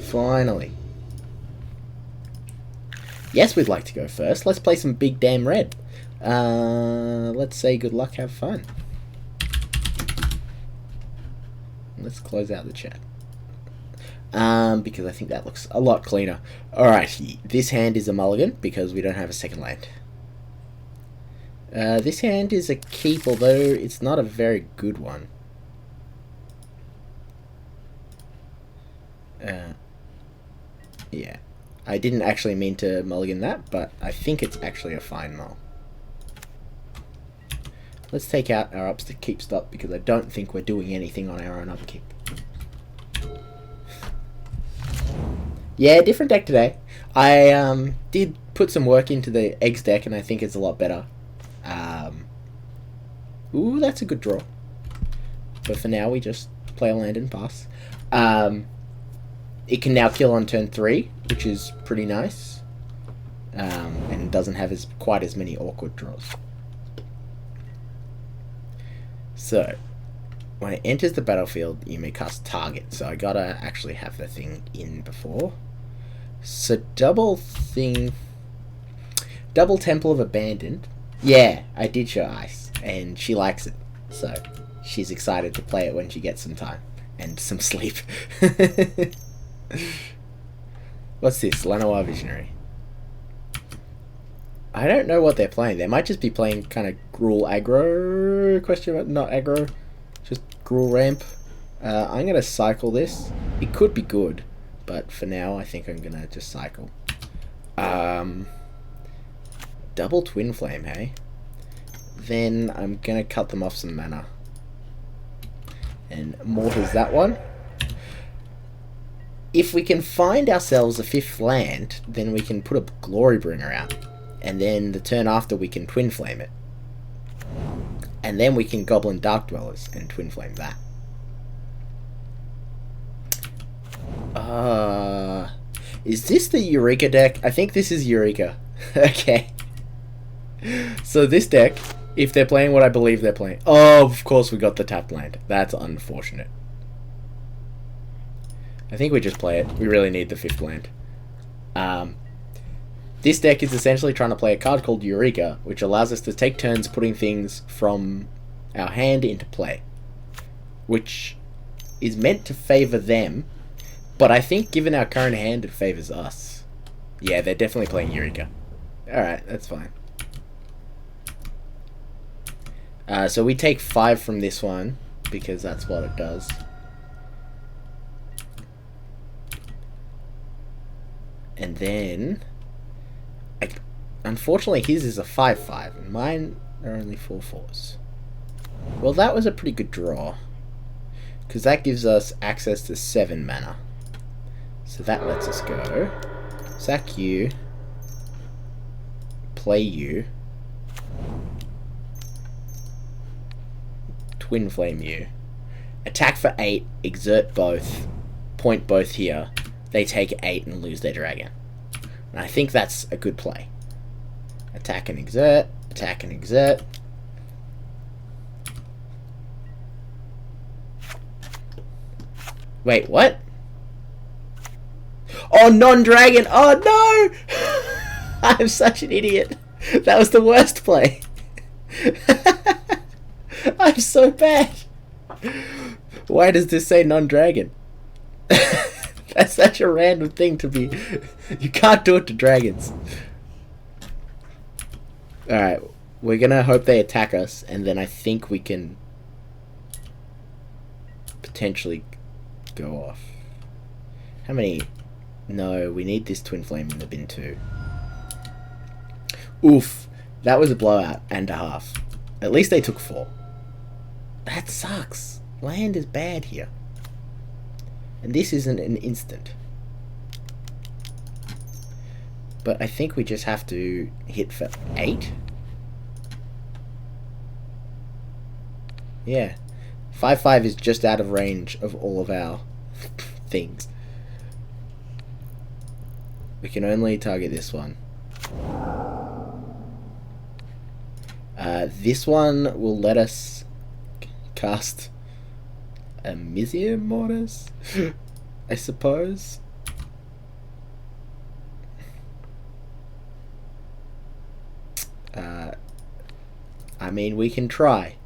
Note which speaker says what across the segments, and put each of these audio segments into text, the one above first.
Speaker 1: Finally. Yes, we'd like to go first. Let's play some big damn red. Let's say good luck, have fun. Let's close out the chat. Because I think that looks a lot cleaner. Alright, this hand is a mulligan because we don't have a second land. This hand is a keep, although it's not a very good one. Yeah. I didn't actually mean to mulligan that, but I think it's actually a fine mull. Let's take out our upkeep stop because I don't think we're doing anything on our own upkeep. Yeah, different deck today. I did put some work into the eggs deck and I think it's a lot better. Ooh, that's a good draw. But for now we just play a land and pass. It can now kill on turn 3, which is pretty nice. And doesn't have quite as many awkward draws. So, when it enters the battlefield, you may cast target. So I gotta actually have the thing in before. So double Temple of Abandoned. Yeah, I did show Ice, and she likes it. So, she's excited to play it when she gets some time. And some sleep. What's this? Lanoir Visionary. I don't know what they're playing. They might just be playing kind of Gruul aggro, question mark, not aggro, just Gruul ramp. I'm going to cycle this. It could be good, but for now I think I'm going to just cycle. Double Twinflame, hey? Then I'm going to cut them off some mana. And Mortars that one. If we can find ourselves a 5th land, then we can put a Glorybringer out. And then the turn after we can Twinflame it. And then we can Goblin Dark-Dwellers and Twinflame that. Is this the Eureka deck? I think this is Eureka. Okay. So this deck, if they're playing what I believe they're playing... Oh, of course we got the tapped land. That's unfortunate. I think we just play it. We really need the 5th land. This deck is essentially trying to play a card called Eureka, which allows us to take turns putting things from our hand into play. Which is meant to favour them, but I think given our current hand, it favours us. Yeah, they're definitely playing Eureka. Alright, that's fine. So we take 5 from this one, because that's what it does. And then... unfortunately, his is a 5/5, and mine are only 4/4s. Well, that was a pretty good draw, because that gives us access to 7 mana. So that lets us go. Sack you. Play you. Twinflame you. Attack for 8, exert both, point both here. They take 8 and lose their dragon. And I think that's a good play. Attack and exert. Attack and exert. Wait, what? Oh, non-dragon! Oh, no! I'm such an idiot. That was the worst play. I'm so bad. Why does this say non-dragon? That's such a random thing to be... You can't do it to dragons. Alright, we're gonna hope they attack us, and then I think we can potentially go off. How many? No, we need this Twinflame in the bin too. Oof, that was a blowout and a half. At least they took 4. That sucks. Land is bad here. And this isn't an instant. But I think we just have to hit for 8. Yeah. 5/5 is just out of range of all of our things. We can only target this one. This one will let us cast a Mizzium Mortars, I suppose. I mean, we can try.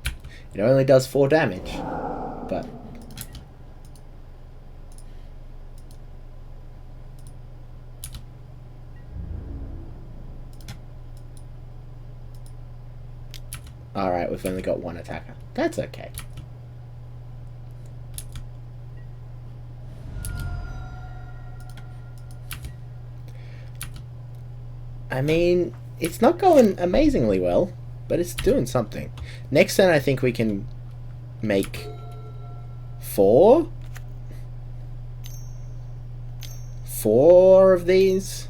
Speaker 1: It only does 4 damage, but... Alright, we've only got 1 attacker. That's okay. I mean, it's not going amazingly well, but it's doing something. Next turn, I think we can make 4? 4 of these?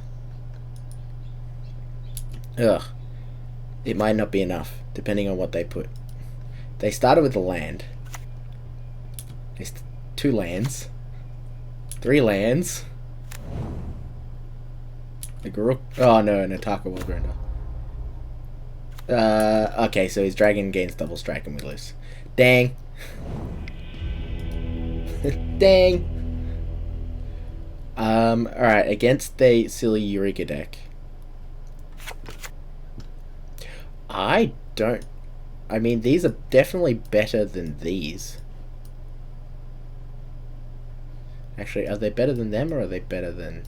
Speaker 1: Ugh. It might not be enough, depending on what they put. They started with a land. It's 2 lands. 3 lands. A Garuk. Oh no, an Ataka Willgrinder. Okay, so his dragon gains double strike and we lose. Dang. Dang. Alright, against the silly Eureka deck. I mean, these are definitely better than these. Actually, are they better than them or are they better than...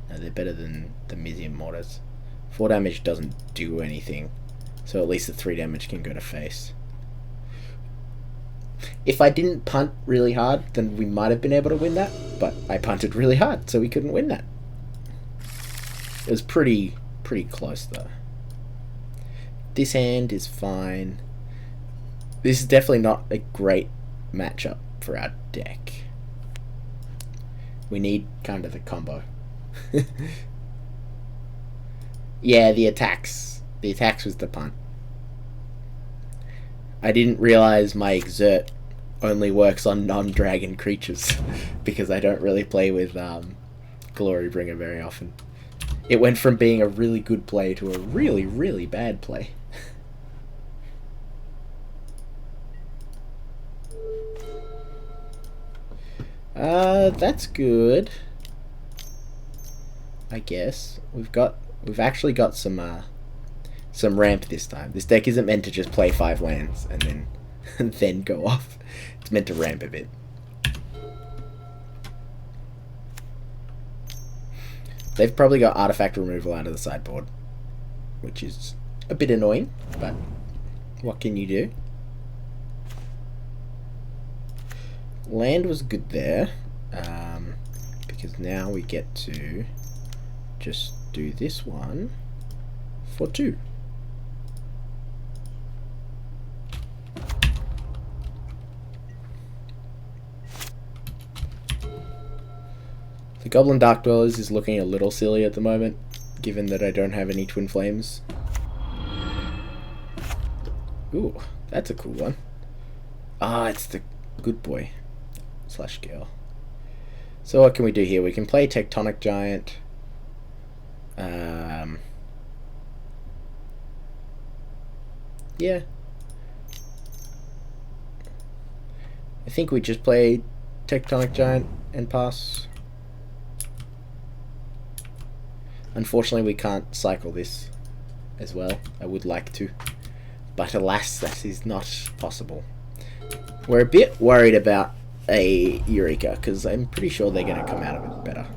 Speaker 1: No, they're better than the Mizzium Mortars. 4 damage doesn't do anything. So at least the 3 damage can go to face. If I didn't punt really hard, then we might have been able to win that. But I punted really hard, so we couldn't win that. It was pretty close, though. This hand is fine. This is definitely not a great matchup for our deck. We need kind of the combo. Yeah, the attacks. The attacks was the punt. I didn't realize my exert only works on non-dragon creatures because I don't really play with Glorybringer very often. It went from being a really good play to a really, really bad play. That's good. I guess we've actually got some ramp this time. This deck isn't meant to just play 5 lands and then go off. It's meant to ramp a bit. They've probably got artifact removal out of the sideboard, which is a bit annoying, but what can you do? Land was good there, because now we get to just do this one for 2. The Goblin Dark-Dwellers is looking a little silly at the moment, given that I don't have any Twinflames. Ooh, that's a cool one. Ah, it's the good boy / girl. So what can we do here? We can play Tectonic Giant. Yeah. I think we just play Tectonic Giant and pass. Unfortunately, we can't cycle this as well. I would like to, but alas, that is not possible. We're a bit worried about a Eureka, because I'm pretty sure they're going to come out of it better.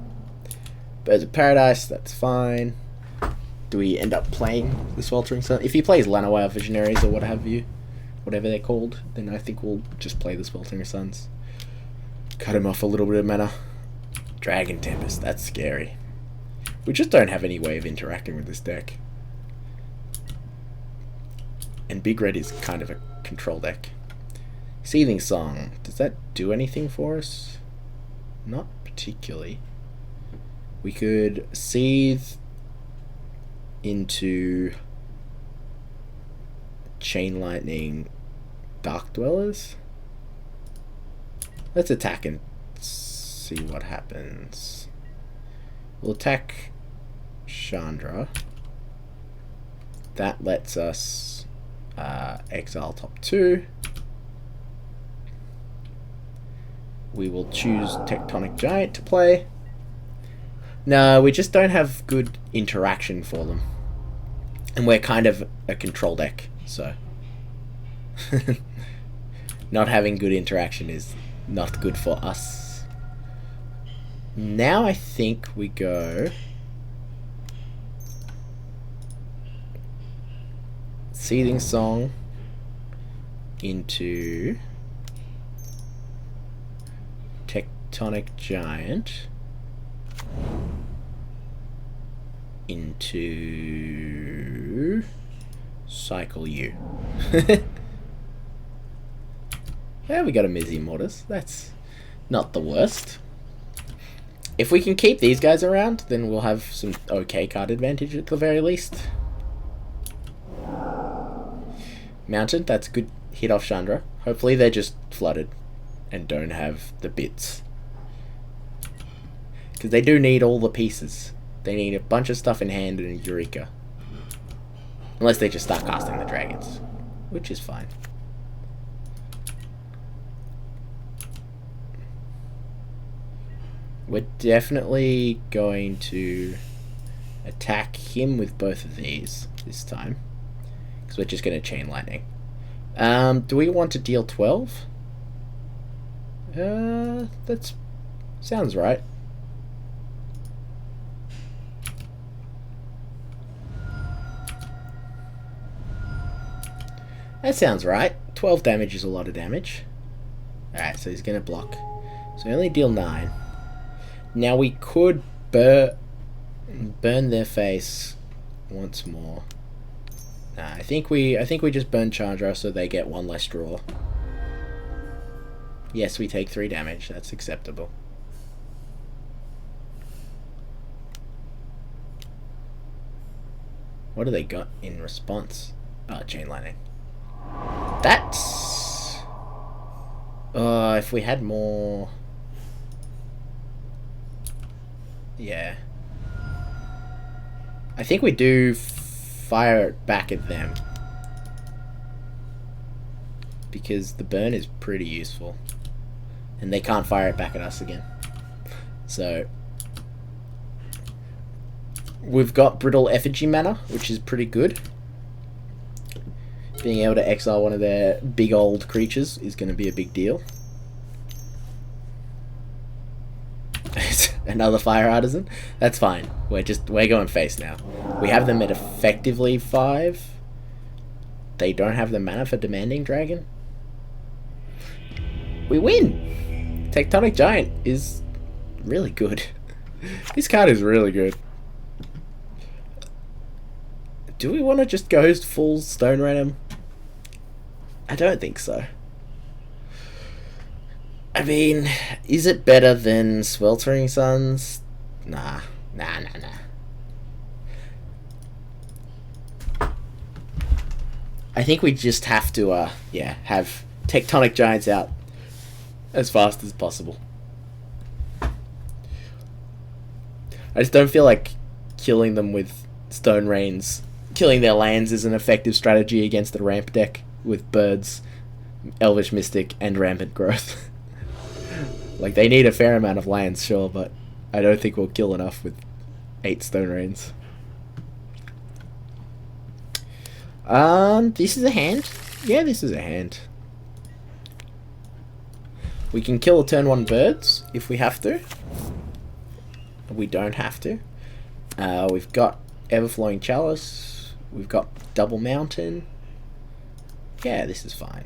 Speaker 1: Birds of Paradise, that's fine. Do we end up playing the Sweltering Suns? If he plays Llanowar Visionaries or what have you, whatever they're called, then I think we'll just play the Sweltering Suns. Cut him off a little bit of mana. Dragon Tempest, that's scary. We just don't have any way of interacting with this deck. And Big Red is kind of a control deck. Seething Song, does that do anything for us? Not particularly. We could seethe into Chain Lightning Dark-Dwellers. Let's attack and see what happens. We'll attack Chandra. That lets us exile top 2. We will choose Tectonic Giant to play. No, we just don't have good interaction for them. And we're kind of a control deck, so not having good interaction is not good for us. Now I think we go Seething Song into Tectonic Giant into Cycle U. Yeah, we got a Mizzium Mortars. That's not the worst. If we can keep these guys around, then we'll have some okay card advantage at the very least. Mountain, that's a good hit off Chandra. Hopefully they're just flooded and don't have the bits. Because they do need all the pieces. They need a bunch of stuff in hand and a Eureka. Unless they just start casting the dragons, which is fine. We're definitely going to attack him with both of these this time. Because we're just going to Chain Lightning. Do we want to deal 12? That sounds right. That sounds right. 12 damage is a lot of damage. Alright, so he's going to block. So we only deal 9. Now we could burn their face once more. Nah, I think we just burn Chandra so they get one less draw. Yes, we take 3 damage. That's acceptable. What do they got in response? Oh, Chain Lightning. That's... if we had more... Yeah. I think we do fire it back at them. Because the burn is pretty useful. And they can't fire it back at us again. So... We've got Brittle Effigy mana, which is pretty good. Being able to exile one of their big old creatures is going to be a big deal. Another Fire Artisan. That's fine. We're going face now. We have them at effectively 5. They don't have the mana for Demanding Dragon. We win! Tectonic Giant is really good. This card is really good. Do we want to just go full Stone Random? I don't think so. I mean, is it better than Sweltering Suns? Nah. I think we just have to, have Tectonic Giants out as fast as possible. I just don't feel like killing them with Stone Rains. Killing their lands is an effective strategy against the ramp deck with Birds, Elvish Mystic, and Rampant Growth. Like, they need a fair amount of lands, sure, but I don't think we'll kill enough with 8 Stone Rains. This is a hand? Yeah, this is a hand. We can kill a turn 1 Birds if we have to. We don't have to. We've got Everflowing Chalice. We've got Double Mountain. Yeah, this is fine.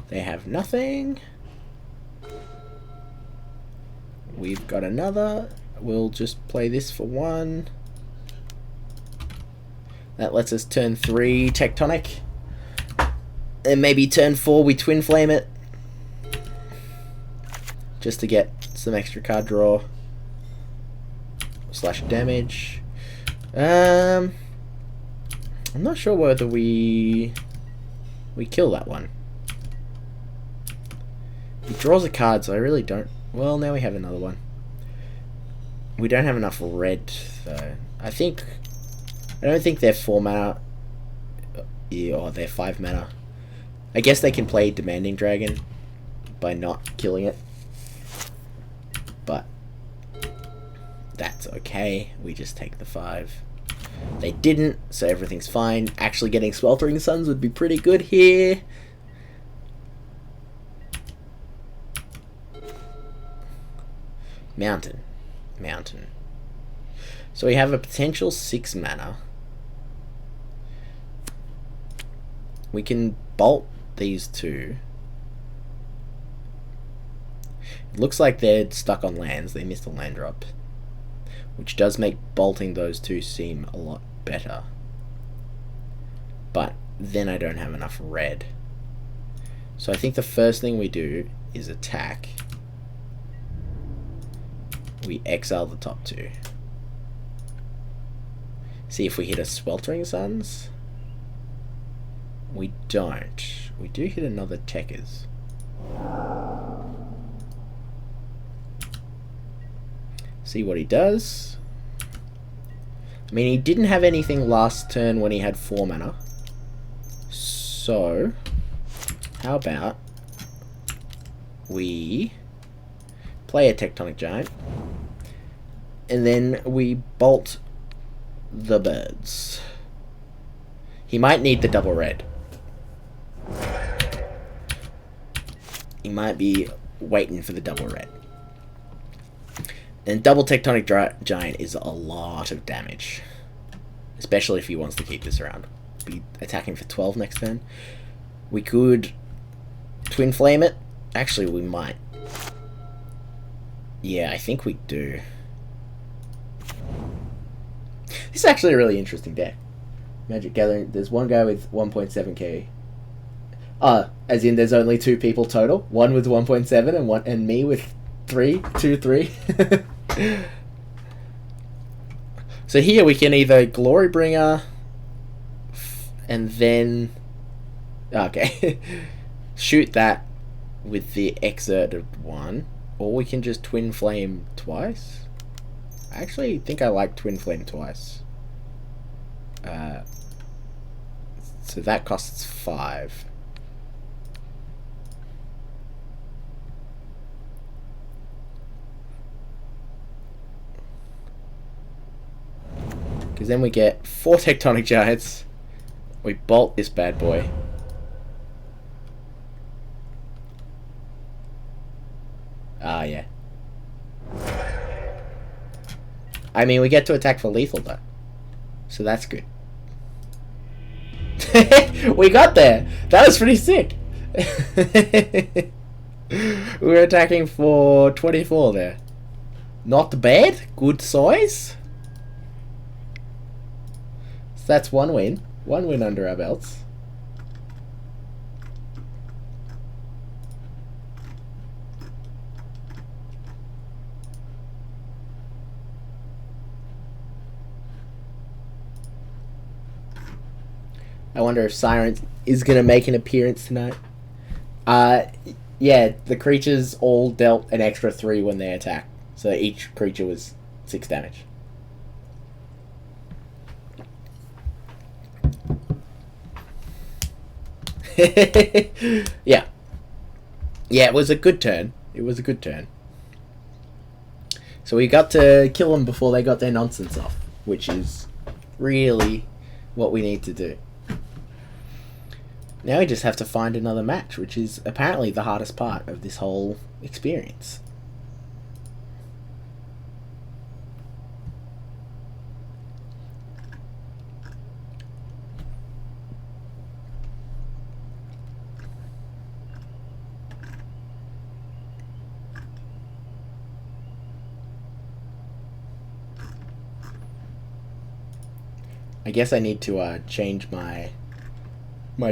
Speaker 1: They have nothing. We've got another. We'll just play this for 1. That lets us turn 3 Tectonic. And maybe turn 4 we Twinflame it. Just to get some extra card draw. / damage. I'm not sure whether we kill that one. He draws a card, so I really don't... Well, now we have another one. We don't have enough red, though. I don't think they're 4 mana. Or they're 5 mana. I guess they can play Demanding Dragon. by not killing it. But that's okay. We just take the 5. They didn't, so everything's fine. Actually getting Sweltering Suns would be pretty good here. Mountain. So we have a potential 6 mana. We can bolt these 2. It looks like they're stuck on lands. They missed a land drop, which does make bolting those 2 seem a lot better. But then I don't have enough red. So I think the first thing we do is attack. We exile the top 2. See if we hit a Sweltering Suns. We don't. We do hit another Techers. See what he does. I mean, he didn't have anything last turn when he had 4 mana. So, how about we play a Tectonic Giant, and then we bolt the birds. He might need the double red. He might be waiting for the double red. And double Tectonic Giant is a lot of damage, especially if he wants to keep this around. Be attacking for 12 next turn. We could Twinflame it. Actually, we might. Yeah, I think we do. This is actually a really interesting deck. Magic Gathering. There's one guy with 1.7k. As in there's only 2 people total. One with 1.7 and me with 3. So here we can either Glorybringer and then shoot that with the exerted one, or we can just Twinflame twice. I actually think I like Twinflame twice. So that costs 5. Because then we get 4 Tectonic Giants. We bolt this bad boy. Yeah. I mean, we get to attack for lethal though. So that's good. We got there! That was pretty sick! We were attacking for 24 there. Not bad. Good size. So that's 1 win. 1 win under our belts. I wonder if Siren is going to make an appearance tonight. Yeah, the creatures all dealt an extra 3 when they attacked. So each creature was 6 damage. Yeah. Yeah, it was a good turn. It was a good turn. So we got to kill them before they got their nonsense off, which is really what we need to do. Now we just have to find another match, which is apparently the hardest part of this whole experience. I guess I need to change my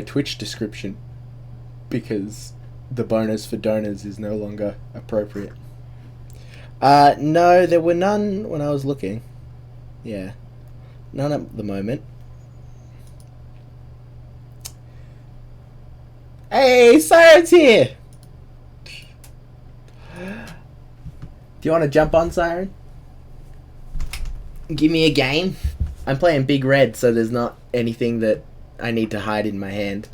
Speaker 1: Twitch description because the bonus for donors is no longer appropriate. No, there were none when I was looking. Yeah, none at the moment. Hey, Siren's here! Do you want to jump on, Siren? Give me a game? I'm playing Big Red, so there's not anything that I need to hide in my hand.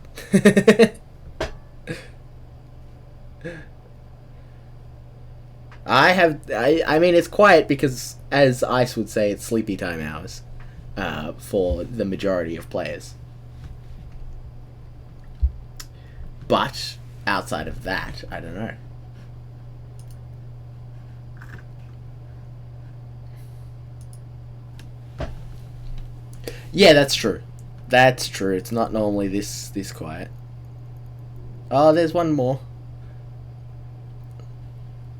Speaker 1: I mean, it's quiet because, as Ice would say, it's sleepy time hours for the majority of players. But outside of that, I don't know. Yeah, that's true. That's true. It's not normally this quiet. Oh, there's one more.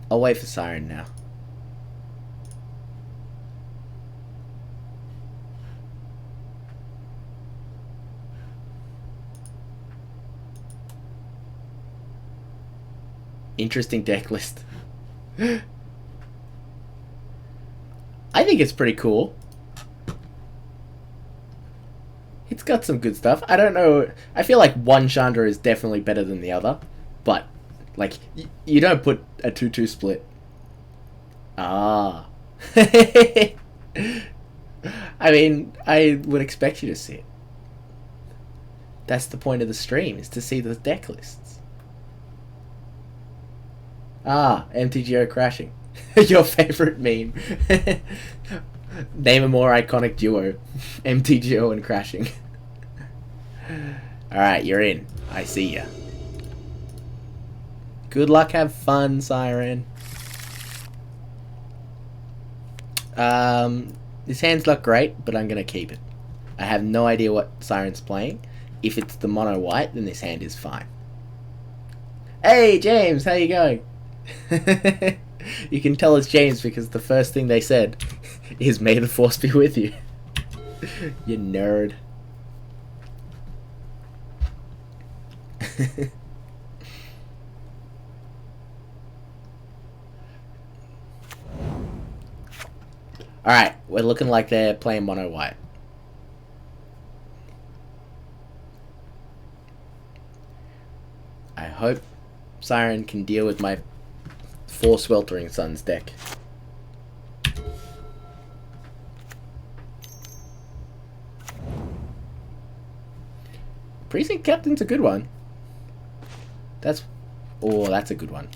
Speaker 1: I'll wait for Siren now. Interesting deck list. I think it's pretty cool. It's got some good stuff. I don't know. I feel like one Chandra is definitely better than the other. But, like, you don't put a 2-2 split. Ah. I mean, I would expect you to see it. That's the point of the stream, is to see the deck lists. Ah, MTGO crashing. Your favorite meme. Name a more iconic duo. MTGO and crashing. Alright, you're in. I see ya. Good luck, have fun, Siren. This hand's not great, but I'm gonna keep it. I have no idea what Siren's playing. If it's the mono white, then this hand is fine. Hey, James, how you going? You can tell it's James because the first thing they said is "May the Force be with you." You nerd. Alright, we're looking like they're playing mono white. I hope Siren can deal with my 4 Sweltering Suns deck. Precinct Captain's a good one. That's a good one.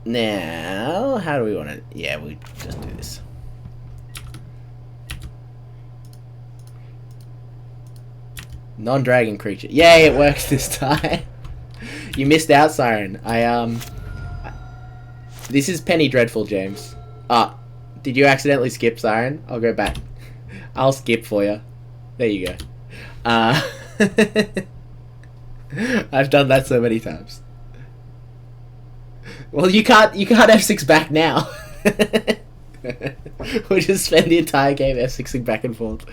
Speaker 1: Now, how do we want to... Yeah, we just do this. Non-dragon creature. Yay, it works this time. You missed out, Siren. This is Penny Dreadful, James. Did you accidentally skip, Siren? I'll go back. I'll skip for you. There you go. I've done that so many times. Well, you can't F6 back now. We'll just spend the entire game F6ing back and forth.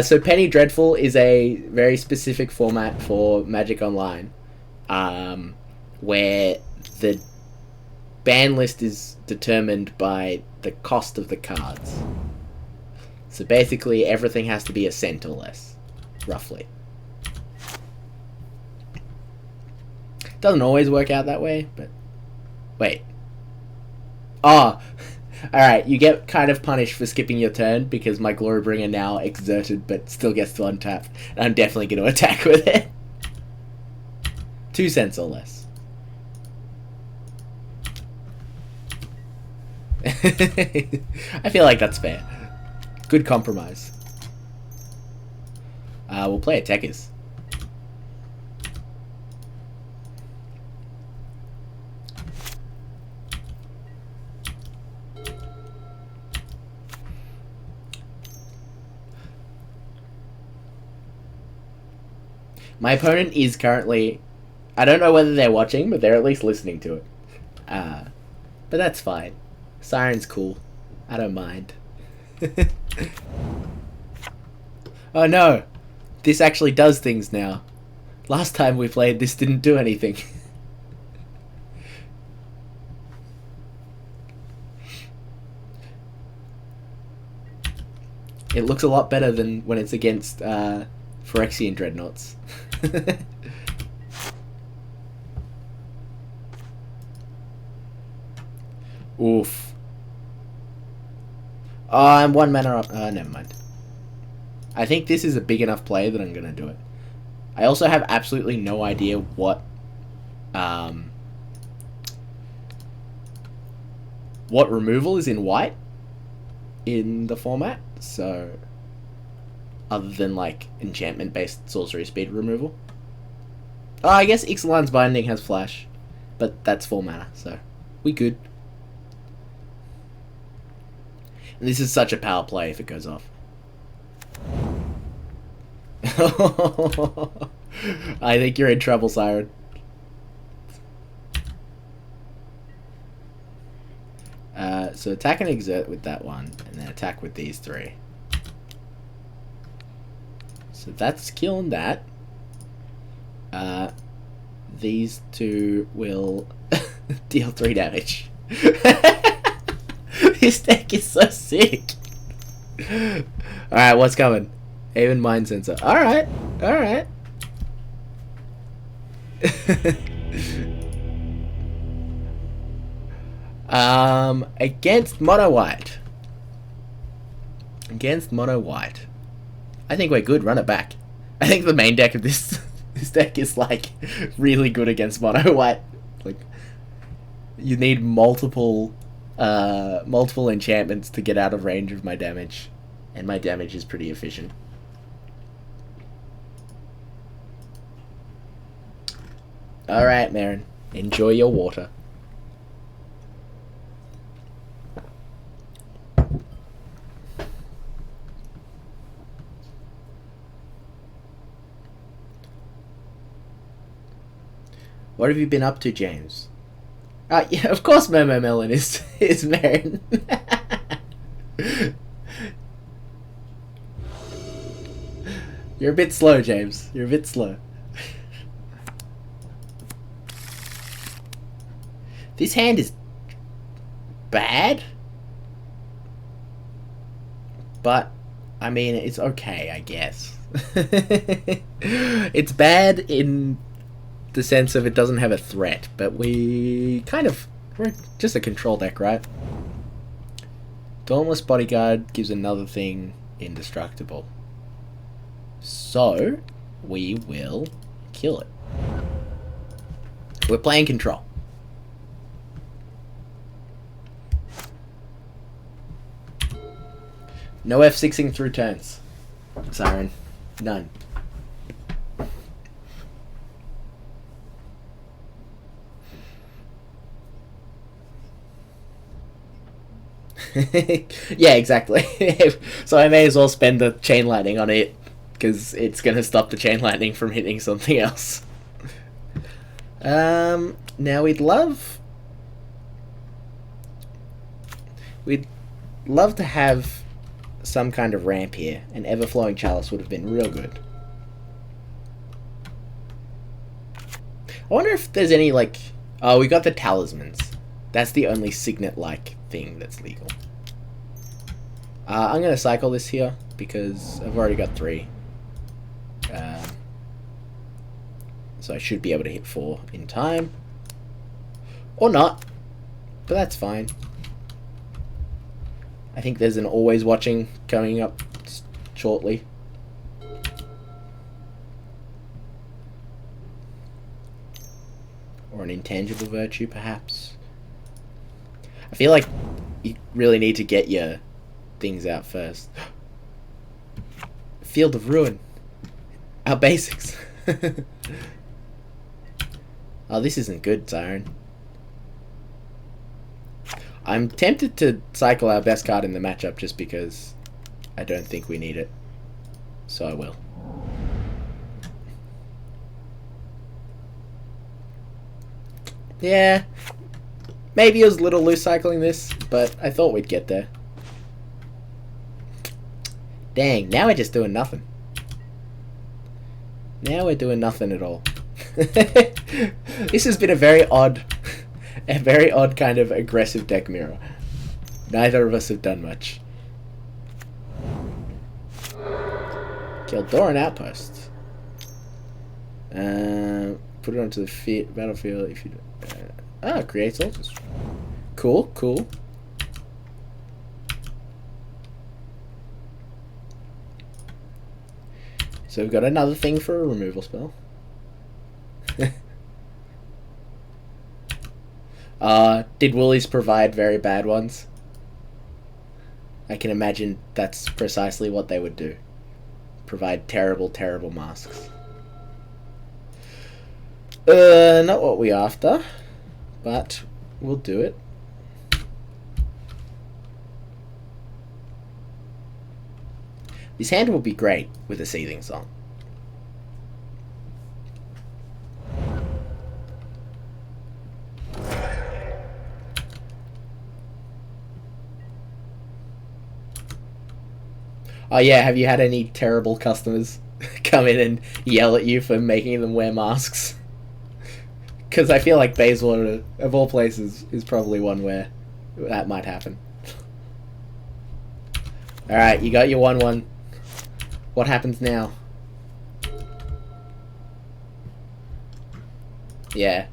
Speaker 1: So Penny Dreadful is a very specific format for Magic Online, where the ban list is determined by the cost of the cards. So basically everything has to be a cent or less, roughly. Doesn't always work out that way, but... Wait. Oh! Alright, you get kind of punished for skipping your turn because my Glorybringer now exerted but still gets to untap. And I'm definitely going to attack with it. 2 cents or less. I feel like that's fair. Good compromise. We'll play attackers. My opponent is currently... I don't know whether they're watching, but they're at least listening to it. But that's fine. Siren's cool. I don't mind. Oh no! This actually does things now. Last time we played, this didn't do anything. It looks a lot better than when it's against Phyrexian Dreadnoughts. Oof. Oh, I'm 1 mana up. Never mind. I think this is a big enough play that I'm gonna do it. I also have absolutely no idea what removal is in white in the format, so other than like enchantment based sorcery speed removal. Oh, I guess Ixalan's Binding has flash, but that's 4 mana, so we good. And this is such a power play if it goes off. I think you're in trouble, Siren. So attack and exert with that one, and then attack with these 3. So that's killing that. These 2 will deal 3 damage. This deck is so sick. Alright, what's coming? Even Mind Sensor. Alright, alright. Against mono white. Against mono white. I think we're good. Run it back. I think the main deck of this deck is like really good against mono white. Like you need multiple enchantments to get out of range of my damage, and my damage is pretty efficient. All right, Marin, enjoy your water. What have you been up to, James? Yeah, of course Momo Melon is Marin. You're a bit slow, James. You're a bit slow. This hand is bad, but I mean, it's okay, I guess. It's bad in the sense of it doesn't have a threat, but we're just a control deck, right? Dauntless Bodyguard gives another thing indestructible, so we will kill it. We're playing control. No F6ing through turns, Siren. None. Yeah, exactly. So I may as well spend the Chain Lightning on it, because it's going to stop the Chain Lightning from hitting something else. Now we'd love to have some kind of ramp here, and Everflowing Chalice would have been real good. I wonder if there's any, like... Oh, we got the Talismans. That's the only Signet-like thing that's legal. I'm going to cycle this here, because I've already got 3. So I should be able to hit 4 in time. Or not, but that's fine. I think there's an Always Watching coming up shortly. Or an Intangible Virtue, perhaps. I feel like you really need to get your things out first. Field of Ruin. Our basics. Oh, this isn't good, Siren. I'm tempted to cycle our best card in the matchup just because I don't think we need it. So I will. Yeah. Maybe it was a little loose cycling this, but I thought we'd get there. Dang, now we're just doing nothing. Now we're doing nothing at all. This has been a very odd kind of aggressive deck mirror. Neither of us have done much. Keldoran Outpost. Put it onto the battlefield if you... creates altars. Cool, cool. So we've got another thing for a removal spell. Did Woolies provide very bad ones? I can imagine that's precisely what they would do. Provide terrible, terrible masks. Not what we're after, but we'll do it. This hand will be great with a Seething Song. Oh yeah, have you had any terrible customers come in and yell at you for making them wear masks? Because I feel like Bayswater, of all places, is probably one where that might happen. Alright, you got your 1/1. What happens now? Yeah.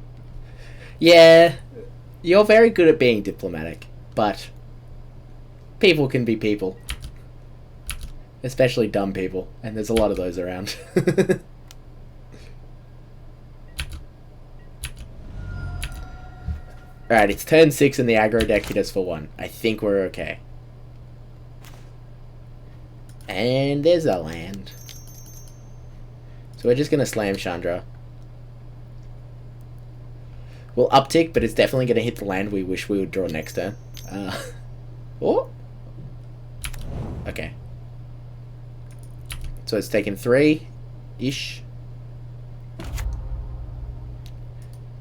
Speaker 1: Yeah, you're very good at being diplomatic, but people can be people. Especially dumb people, and there's a lot of those around. Alright, it's turn 6 and the aggro deck hit us for 1. I think we're okay. And there's our land. So we're just going to slam Chandra. We'll uptick, but it's definitely going to hit the land we wish we would draw next turn. Oh! Okay. So it's taken 3-ish.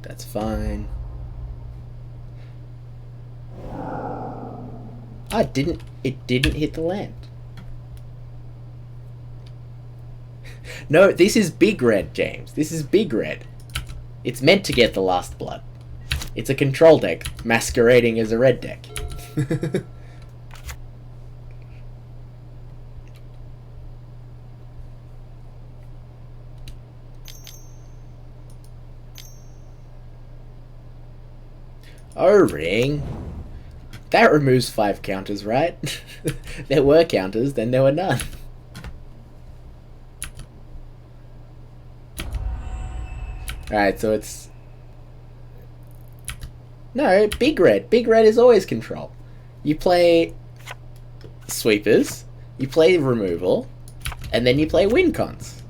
Speaker 1: That's fine. Ah, it didn't hit the land. No, this is big red, James. This is big red. It's meant to get the last blood. It's a control deck masquerading as a red deck. O-ring. That removes 5 counters, right? There were counters, then there were none. Alright, so it's... No, big red. Big red is always control. You play sweepers, you play removal, and then you play win cons.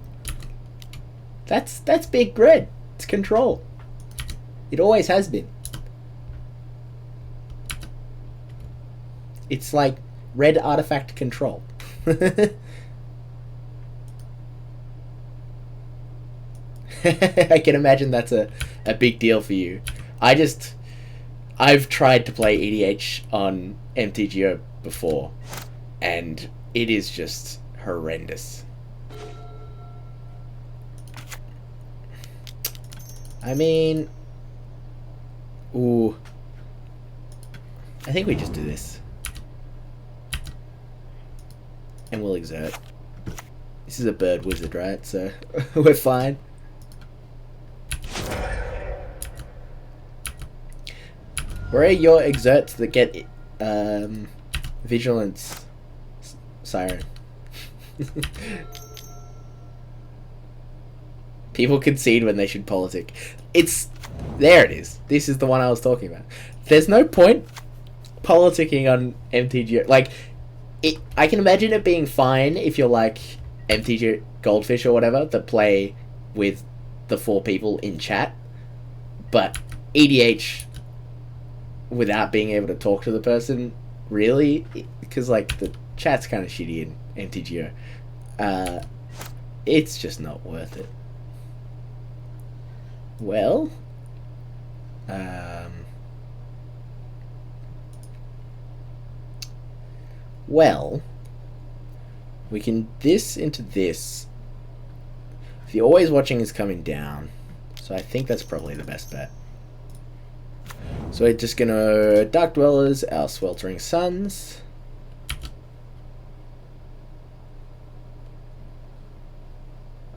Speaker 1: That's big red. It's control. It always has been. It's like red artifact control. I can imagine that's a big deal for you. I've tried to play EDH on MTGO before, and it is just horrendous. I mean... Ooh. I think we just do this. And we'll exert. This is a bird wizard, right? So we're fine. Where are your exerts that get vigilance siren? People concede when they should politic. There it is. This is the one I was talking about. There's no point politicking on MTGO. Like, I can imagine it being fine if you're like MTGO Goldfish or whatever that play with the 4 people in chat. But EDH, without being able to talk to the person, really, because like the chat's kind of shitty in MTGO, it's just not worth it. Well, we can this into this. The Always Watching is coming down, so I think that's probably the best bet. So we're just gonna Dark-Dwellers our Sweltering Suns.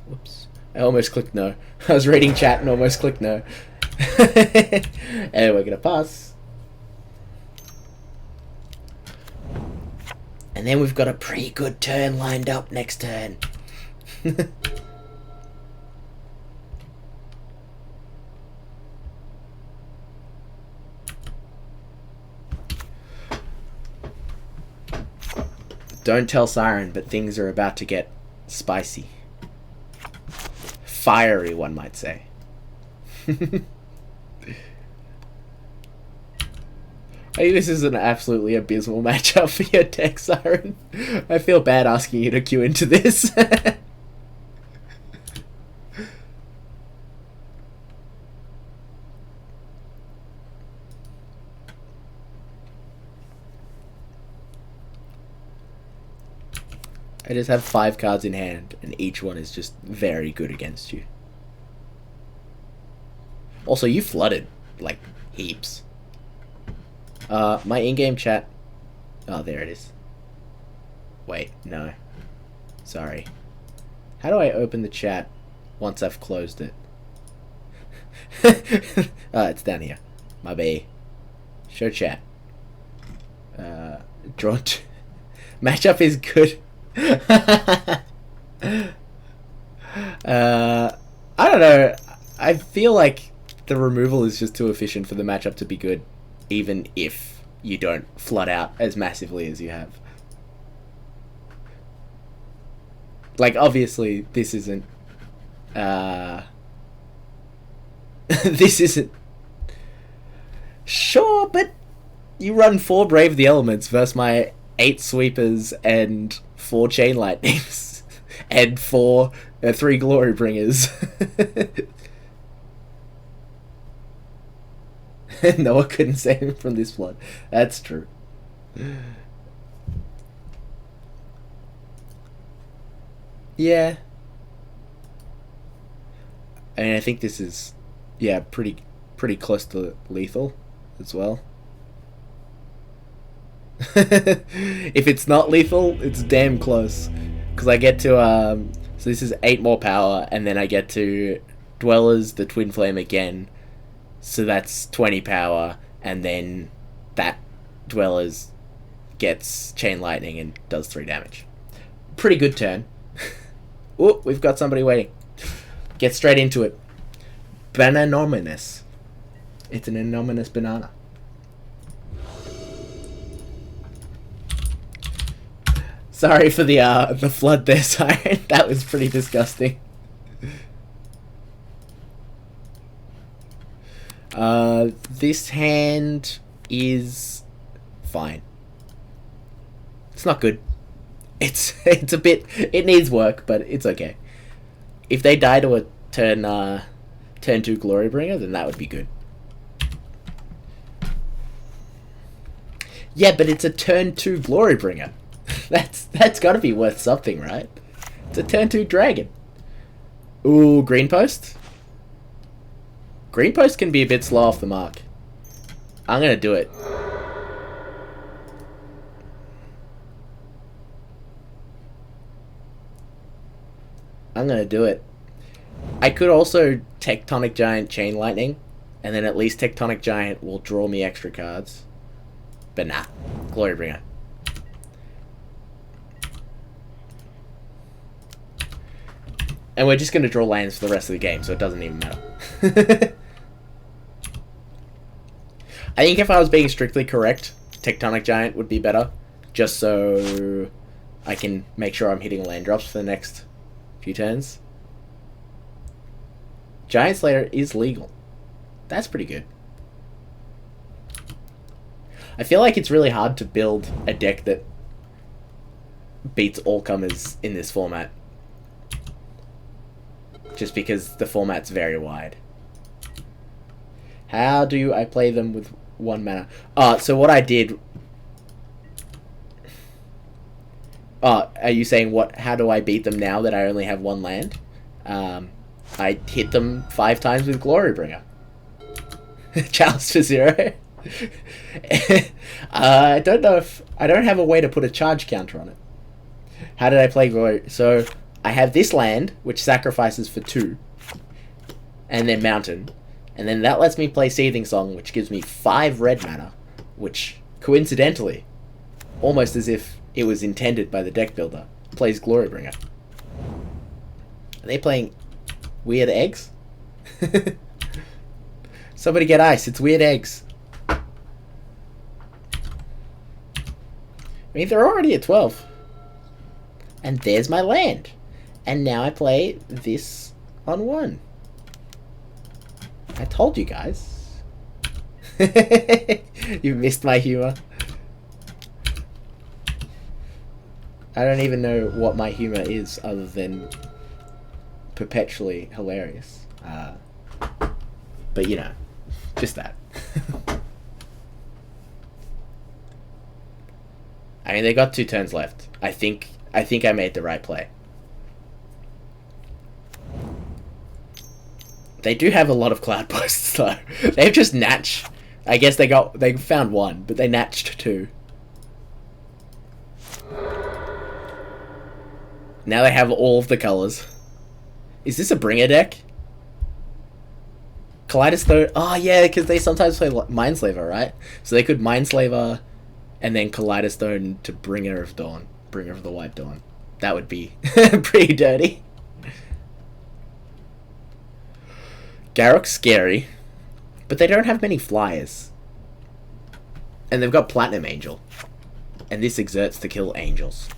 Speaker 1: Whoops. I almost clicked no. I was reading chat and almost clicked no. And we're gonna pass. And then we've got a pretty good turn lined up next turn. Don't tell Siren, but things are about to get spicy. Fiery, one might say. I think this is an absolutely abysmal matchup for your deck, Siren. I feel bad asking you to queue into this. I just have 5 cards in hand, and each one is just very good against you. Also, you flooded, like, heaps. My in-game chat... Oh, there it is. Wait, no. Sorry. How do I open the chat once I've closed it? It's down here. My bad. Show chat. Draw... Matchup is good. I don't know. I feel like the removal is just too efficient for the matchup to be good, even if you don't flood out as massively as you have. Like, obviously, this isn't... this isn't... Sure, but you run 4 Brave the Elements versus my 8 Sweepers and 4 Chain Lightnings and 3 Glorybringers. Noah couldn't save him from this flood. That's true. Yeah. I mean, I think this is, yeah, pretty close to lethal as well. If it's not lethal, it's damn close. Because I get to, so this is 8 more power, and then I get to Dwellers, the Twinflame again. So that's 20 power, and then that Dwellers gets Chain Lightning and does 3 damage. Pretty good turn. Oh, we've got somebody waiting. Get straight into it. Bananominous. It's an anomalous banana. Sorry for the flood there, Siren. That was pretty disgusting. This hand is fine. It's not good. It's a bit... It needs work, but it's okay. If they die to a turn 2 Glorybringer, then that would be good. Yeah, but it's a turn 2 Glorybringer. That's got to be worth something, right? It's a turn 2 dragon. Ooh, green post. Green post can be a bit slow off the mark. I'm gonna do it. I could also Tectonic Giant Chain Lightning, and then at least Tectonic Giant will draw me extra cards. But nah, Glorybringer. And we're just going to draw lands for the rest of the game, so it doesn't even matter. I think if I was being strictly correct, Tectonic Giant would be better, just so I can make sure I'm hitting land drops for the next few turns. Giant Slayer is legal. That's pretty good. I feel like it's really hard to build a deck that beats all comers in this format. Just because the format's very wide. How do I play them with 1 mana? So what I did... are you saying how do I beat them now that I only have 1 land? I hit them 5 times with Glorybringer. Chalice for 0. I don't know if... I don't have a way to put a charge counter on it. How did I play Glory? So... I have this land, which sacrifices for 2, and then Mountain, and then that lets me play Seething Song, which gives me 5 red mana, which, coincidentally, almost as if it was intended by the deck builder, plays Glorybringer. Are they playing Weird Eggs? Somebody get ice, it's Weird Eggs. I mean, they're already at 12. And there's my land. And now I play this on 1. I told you guys. You missed my humor. I don't even know what my humor is other than perpetually hilarious. But you know, just that. I mean, they got 2 turns left. I think I made the right play. They do have a lot of cloud posts though. They've just natched. I guess they found 1, but they natched 2. Now they have all of the colors. Is this a bringer deck? Kaleidostone. Oh yeah, because they sometimes play Mindslaver, right? So they could Mindslaver and then Kaleidostone to Bringer of Dawn. Bringer of the White Dawn. That would be pretty dirty. Garrock's scary, but they don't have many flyers. And they've got Platinum Angel. And this exerts to kill angels.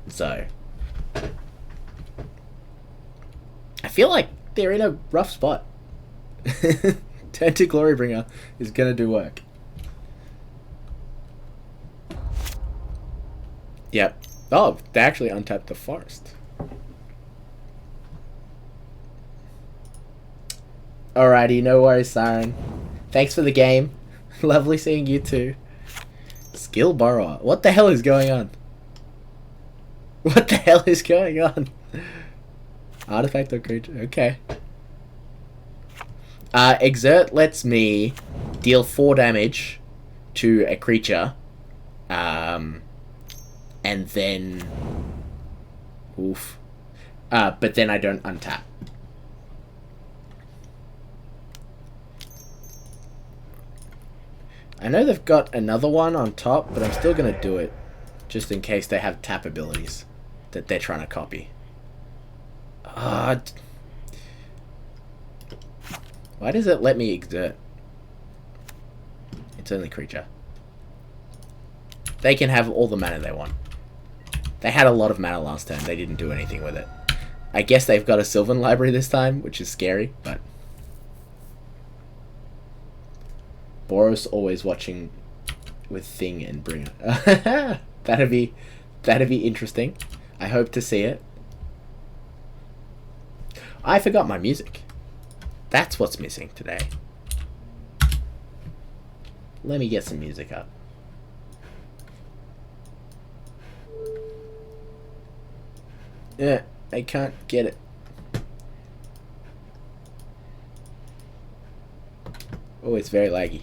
Speaker 1: So I feel like they're in a rough spot. Turn to Glorybringer is gonna do work. Yep. Oh, they actually untapped the forest. Alrighty, no worries, Siren. Thanks for the game. Lovely seeing you too. Skill Borrower. What the hell is going on? What the hell is going on? Artifact or creature. Okay. Exert lets me deal 4 damage to a creature. And then... Oof. But then I don't untap. I know they've got another one on top, but I'm still going to do it. Just in case they have tap abilities that they're trying to copy. Why does it let me exert? It's only creature. They can have all the mana they want. They had a lot of mana last turn. They didn't do anything with it. I guess they've got a Sylvan library this time, which is scary, but... Boros always watching with Thing and Bringer. That'd be interesting. I hope to see it. I forgot my music. That's what's missing today. Let me get some music up. Yeah, I can't get it. Oh, it's very laggy.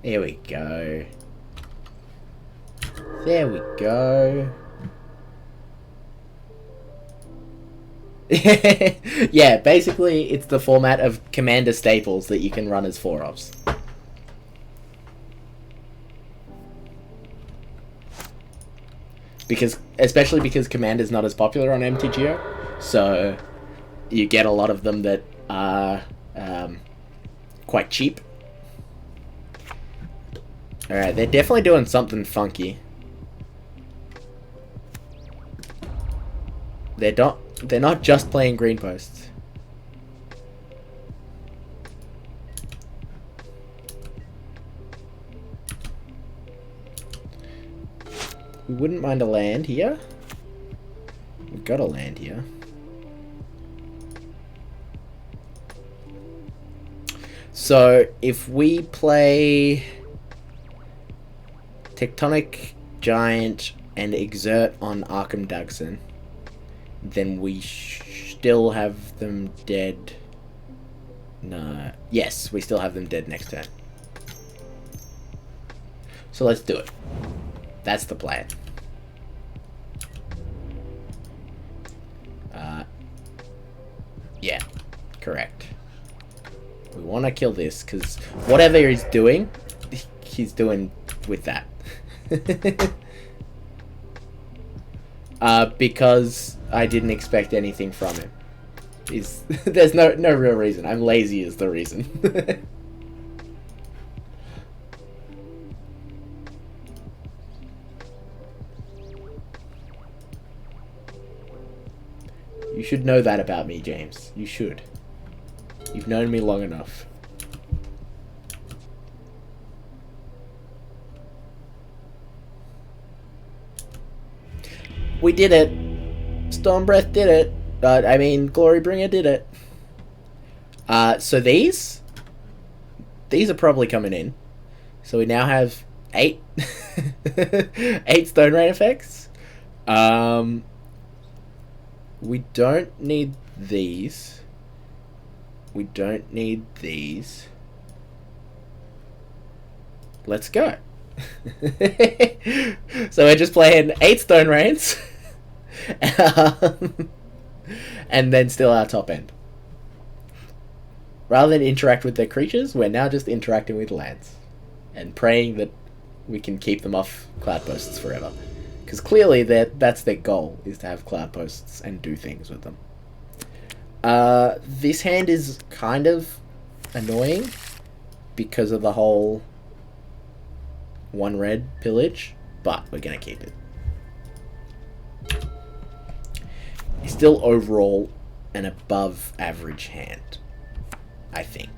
Speaker 1: There we go. There we go. Yeah, basically it's the format of Commander staples that you can run as 4-ofs. Especially because Commander's not as popular on MTGO, so you get a lot of them that are quite cheap. Alright, they're definitely doing something funky. They're not just playing green posts. We wouldn't mind a land here. We've got a land here. So if we play Tectonic Giant and exert on Arkham Dagson, then we still have them dead. No. Yes, we still have them dead next turn. So let's do it. That's the plan. Yeah, correct. We want to kill this, because whatever he's doing with that. Because I didn't expect anything from him. There's no real reason. I'm lazy is the reason. should know that about me, James. You should. You've known me long enough. We did it! Stormbreath did it! I mean, Glorybringer did it. So these are probably coming in. So we now have 8 8 Stone Rain effects. We don't need these. We don't need these. Let's go. So we're just playing 8 Stone Rains. And then still our top end. Rather than interact with their creatures, we're now just interacting with lands. And praying that we can keep them off cloud posts forever. Because clearly that's their goal, is to have cloud posts and do things with them. This hand is kind of annoying because of the whole 1 red pillage, but we're going to keep it. It's still overall an above average hand, I think.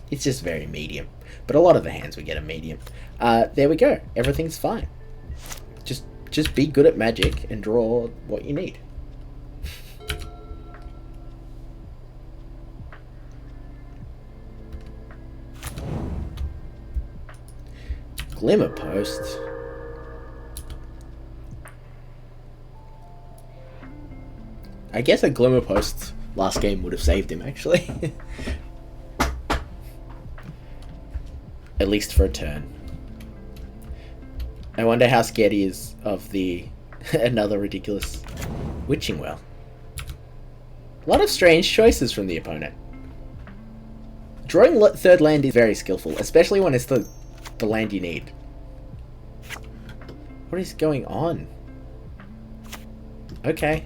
Speaker 1: It's just very medium. But a lot of the hands we get are medium. There we go. Everything's fine. Just be good at Magic and draw what you need. Glimmer Post. I guess a Glimmer Post last game would have saved him, actually. At least for a turn. I wonder how scared he is of the another ridiculous Witching Well. A lot of strange choices from the opponent. Drawing third land is very skillful, especially when it's the land you need. What is going on? Okay.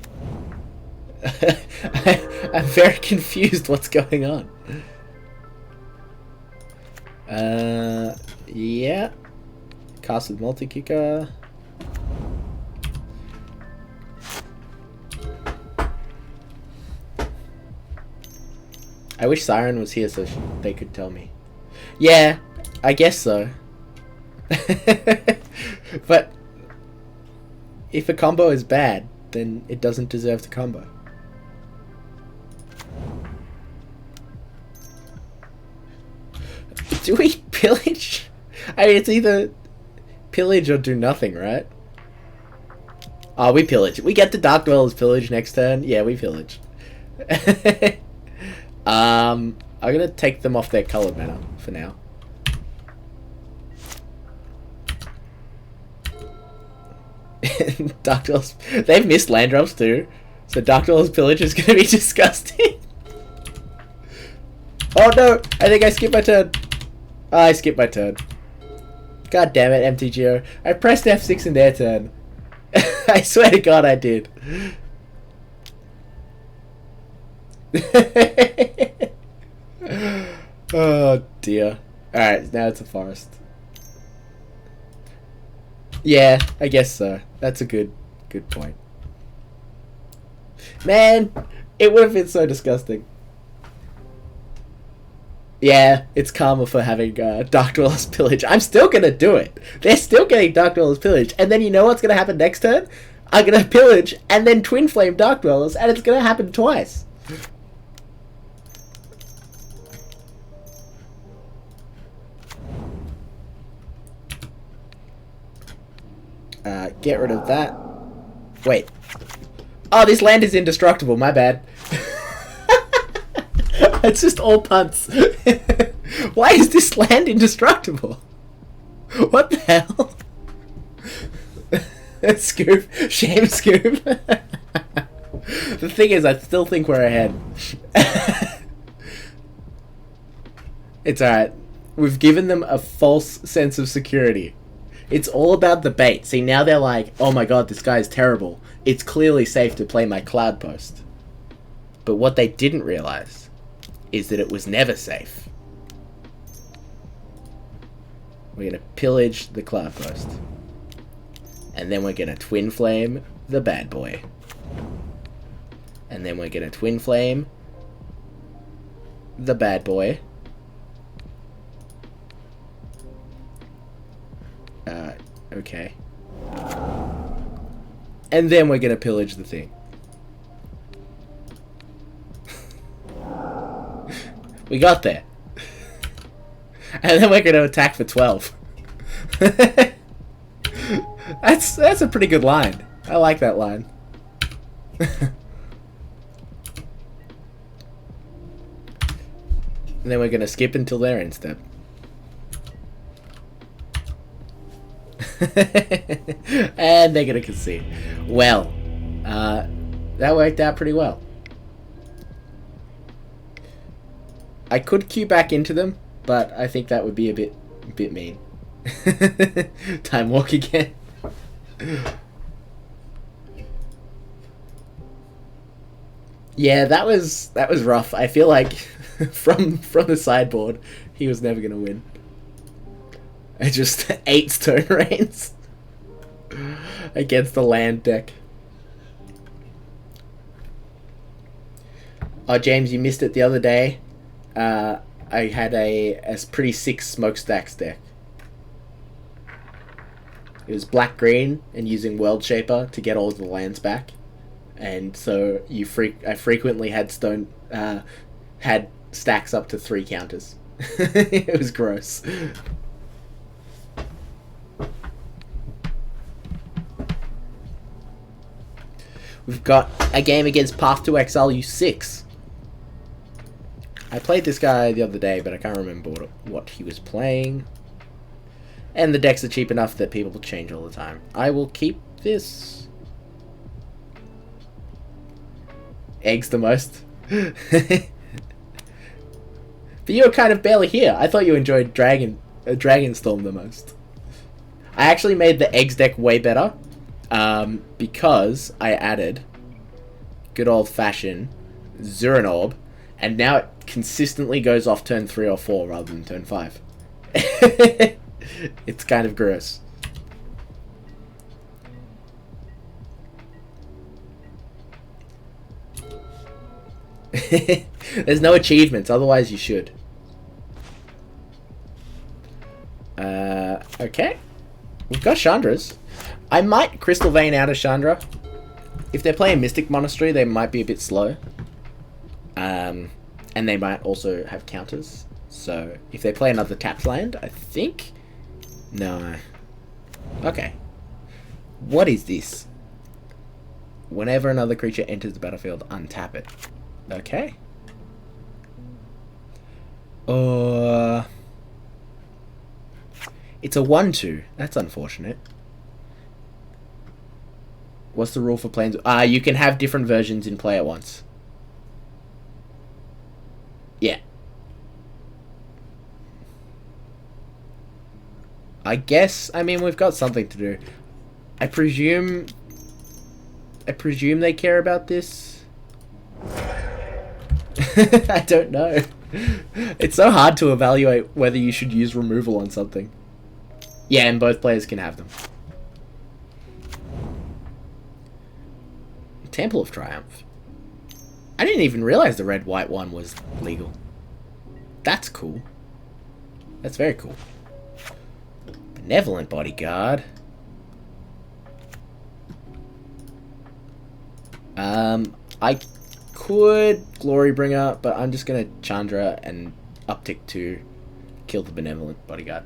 Speaker 1: I'm very confused what's going on. Yeah. Cast with multi-kicker. I wish Siren was here so they could tell me. Yeah, I guess so. But if a combo is bad, then it doesn't deserve to combo. Do we pillage? I mean, it's either pillage or do nothing, right? Oh, we pillage. We get the Dark-Dwellers pillage next turn. Yeah, we pillage. I'm gonna take them off their colored mana for now. Dark-Dwellers, they've missed land drops too, so Dark-Dwellers pillage is gonna be disgusting. Oh no! I think I skipped my turn. Oh, I skipped my turn. God damn it, MTGO. I pressed F6 in their turn. I swear to God I did. Oh dear. Alright, now it's a forest. Yeah, I guess so. That's a good point. Man, it would have been so disgusting. Yeah, it's karma for having Dark-Dwellers pillage. I'm still gonna do it. They're still getting Dark-Dwellers pillage. And then you know what's gonna happen next turn? I'm gonna pillage and then Twinflame Dark-Dwellers, and it's gonna happen twice. Get rid of that. Wait. Oh, this land is indestructible. My bad. It's just all punts. Why is this land indestructible? What the hell? Scoop. Shame scoop. The thing is, I still think we're ahead. It's alright. We've given them a false sense of security. It's all about the bait. See, now they're like, oh my god, this guy is terrible. It's clearly safe to play my Cloud Post. But what they didn't realize is that it was never safe. We're going to pillage the Cloud Post. And then we're going to Twinflame the bad boy. And then we're going to Twinflame the bad boy. Okay. And then we're going to pillage the thing. We got there. And then we're going to attack for 12. That's a pretty good line. I like that line. And then we're going to skip until their end step. And they're going to concede. Well, that worked out pretty well. I could queue back into them, but I think that would be a bit mean. Time walk again. Yeah, that was rough. I feel like from the sideboard, he was never gonna win. I just 8 Stone Rains against the land deck. Oh, James, you missed it the other day. I had a pretty sick Smokestacks deck. It was black-green and using World Shaper to get all of the lands back. And so I frequently had had stacks up to 3 counters. It was gross. We've got a game against Path to Exile U6. I played this guy the other day, but I can't remember what he was playing. And the decks are cheap enough that people will change all the time. I will keep this. Eggs the most. But you're kind of barely here. I thought you enjoyed Dragonstorm the most. I actually made the eggs deck way better. Because I added good old-fashioned Zuranorb, and now it consistently goes off turn 3 or 4 rather than turn 5. It's kind of gross. There's no achievements, otherwise you should. Okay. We've got Chandras. I might Crystal Vein out of Chandra. If they're playing Mystic Monastery, they might be a bit slow. And they might also have counters. So, if they play another tapped land, I think... No. Okay. What is this? Whenever another creature enters the battlefield, untap it. Okay. It's a 1/2. That's unfortunate. What's the rule for planes? You can have different versions in play at once. Yeah. I guess, I mean, we've got something to do. I presume they care about this. I don't know. It's so hard to evaluate whether you should use removal on something. Yeah, and both players can have them. Temple of Triumph. I didn't even realize the red-white one was legal. That's cool. That's very cool. Benevolent Bodyguard. I could Glorybringer, but I'm just gonna Chandra and uptick to kill the Benevolent Bodyguard.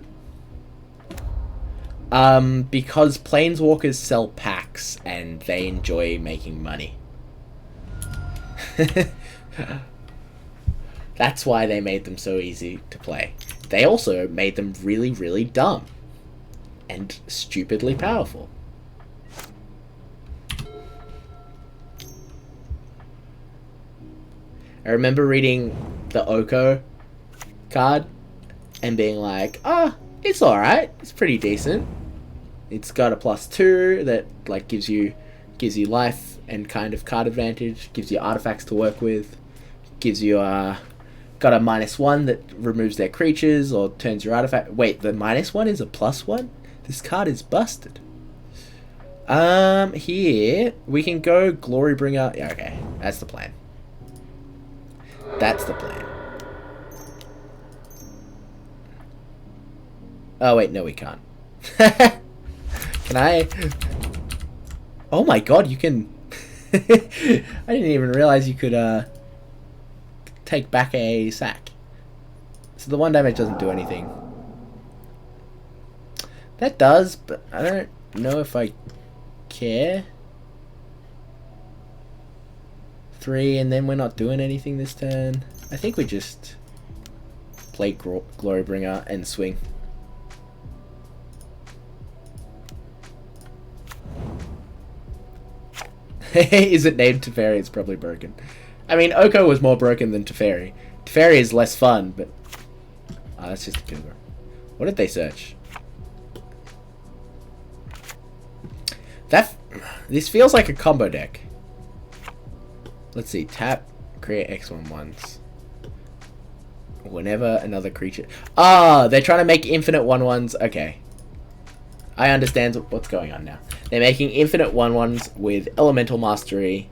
Speaker 1: Because Planeswalkers sell packs and they enjoy making money. That's why they made them so easy to play. They also made them really, really dumb. And stupidly powerful. I remember reading the Oko card and being like, it's alright, it's pretty decent. It's got a +2 that like gives you life and kind of card advantage, gives you artifacts to work with, gives you got a -1 that removes their creatures or turns your artifact. Wait, the -1 is a +1? This card is busted. Here we can go Glorybringer. Yeah, okay, that's the plan. That's the plan. Oh wait, no, we can't. Can I? Oh my god, you can. I didn't even realize you could take back a sack. So the 1 damage doesn't do anything. That does, but I don't know if I care. 3, and then we're not doing anything this turn. I think we just play Glorybringer and swing. Is it named Teferi? It's probably broken. I mean, Oko was more broken than Teferi. Teferi is less fun, but... Oh, that's just a cougar. What did they search? This feels like a combo deck. Let's see. Tap, create X1/1s. Whenever another creature... Ah, they're trying to make infinite 1/1s. Okay. I understand what's going on now. They're making infinite 1/1s with Elemental Mastery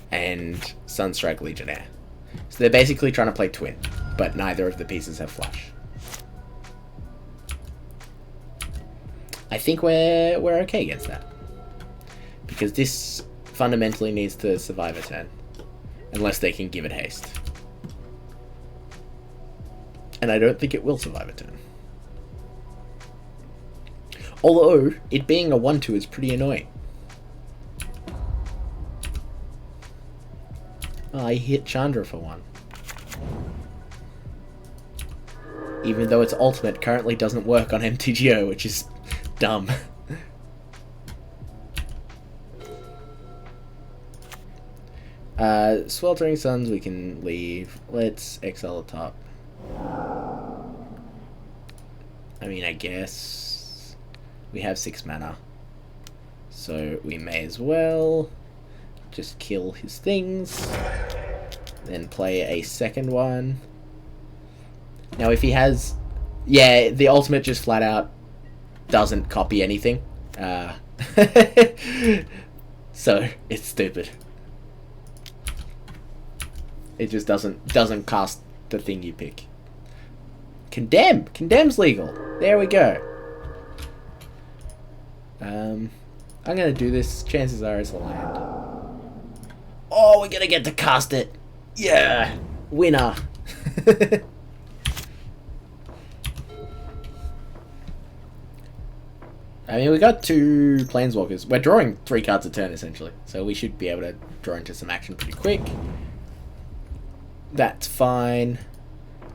Speaker 1: and Sunstrike Legionnaire. So they're basically trying to play Twin, but neither of the pieces have flush. I think we're okay against that. Because this fundamentally needs to survive a turn. Unless they can give it haste. And I don't think it will survive a turn. Although, it being a 1/2 is pretty annoying. Oh, I hit Chandra for 1. Even though its ultimate currently doesn't work on MTGO, which is dumb. Sweltering Suns we can leave. Let's exile the top. I mean, I guess we have 6 mana. So we may as well just kill his things. Then play a second one. Now if he has... Yeah, the ultimate just flat out doesn't copy anything. So it's stupid. It just doesn't cast the thing you pick. Condemn! Condemn's legal! There we go. I'm gonna do this. Chances are it's a land. Oh, we're gonna get to cast it! Yeah! Winner! I mean, we got 2 Planeswalkers. We're drawing 3 cards a turn, essentially. So we should be able to draw into some action pretty quick. That's fine.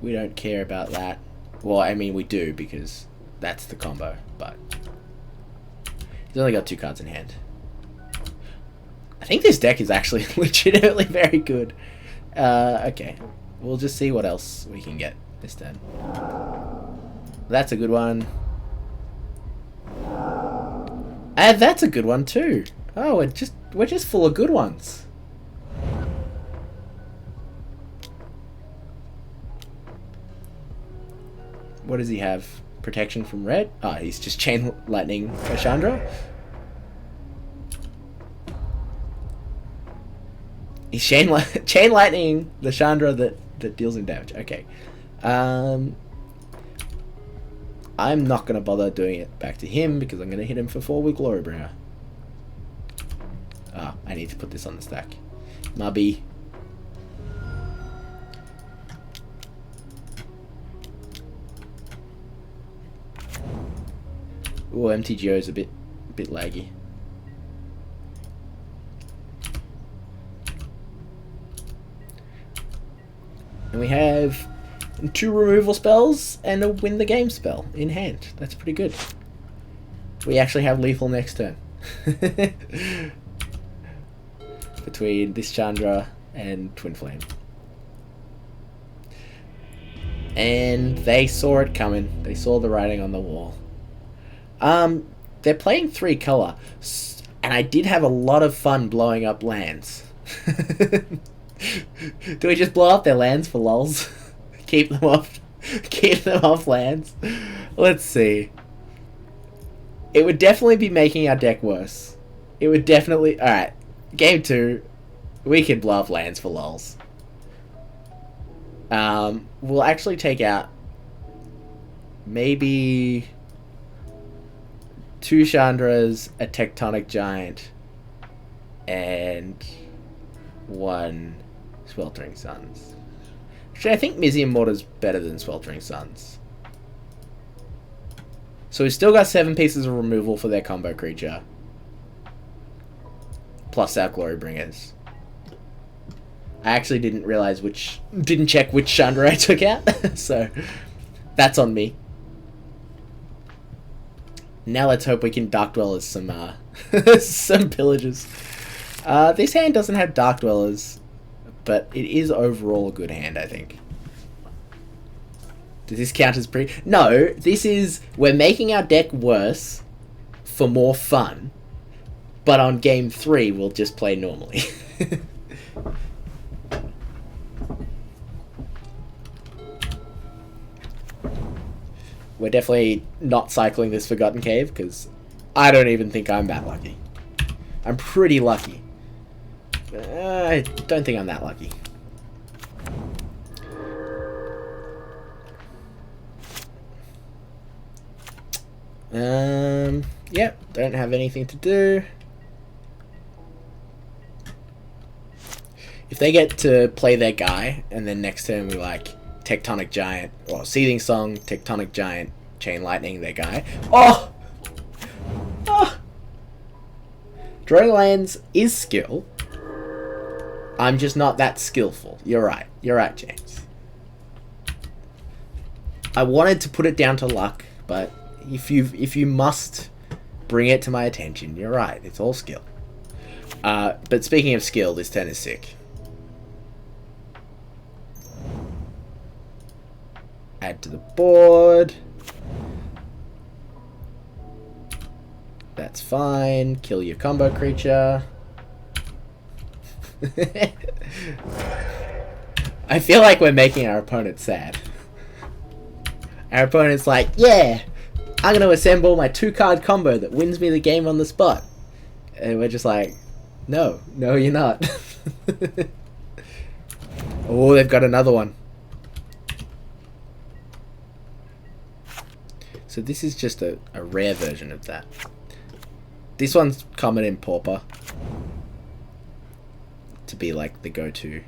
Speaker 1: We don't care about that. Well, I mean, we do, because that's the combo, but... He's only got 2 cards in hand. I think this deck is actually legitimately very good. Okay. We'll just see what else we can get this turn. That's a good one. And that's a good one too. Oh, we're just full of good ones. What does he have? Protection from red? Oh, he's just Chain Lightning for Chandra. He's Chain Lightning the Chandra that deals him damage. Okay. I'm not going to bother doing it back to him because I'm going to hit him for 4 with Glorybringer. Ah, I need to put this on the stack. Mubby. Ooh, MTGO is a bit laggy. And we have 2 removal spells and a win the game spell in hand. That's pretty good. We actually have lethal next turn. Between this Chandra and Twinflame. And they saw it coming. They saw the writing on the wall. They're playing 3 color, and I did have a lot of fun blowing up lands. Do we just blow up their lands for lulz? Keep them off lands? Let's see. It would definitely be making our deck worse. It would definitely... Alright, game 2. We can blow up lands for lols. We'll actually take out... maybe... 2 Chandras, a Tectonic Giant, and 1 Sweltering Suns. Actually, I think Mizzium Mortars better than Sweltering Suns. So we've still got 7 pieces of removal for their combo creature. Plus our Glorybringers. I actually didn't realize didn't check which Chandra I took out. So, that's on me. Now let's hope we can Dark-Dwellers some, some Pillages. This hand doesn't have Dark-Dwellers, but it is overall a good hand, I think. Does this count as pre... No, this is... We're making our deck worse for more fun, but on game 3, we'll just play normally. We're definitely not cycling this Forgotten Cave, because I don't even think I'm that lucky. I'm pretty lucky. I don't think I'm that lucky. Yep, don't have anything to do. If they get to play their guy, and then next turn we like Tectonic Giant, or Seething Song, Tectonic Giant, Chain Lightning their guy. Oh! Oh! Drawing lands is skill. I'm just not that skillful. You're right. You're right, James. I wanted to put it down to luck, but if you must bring it to my attention, you're right. It's all skill. But speaking of skill, this turn is sick. Add to the board. That's fine. Kill your combo creature. I feel like we're making our opponent sad. Our opponent's like, yeah, I'm going to assemble my 2-card combo that wins me the game on the spot. And we're just like, no, you're not. Oh, they've got another one. So this is just a rare version of that. This one's common in Pauper. To be like the go-to.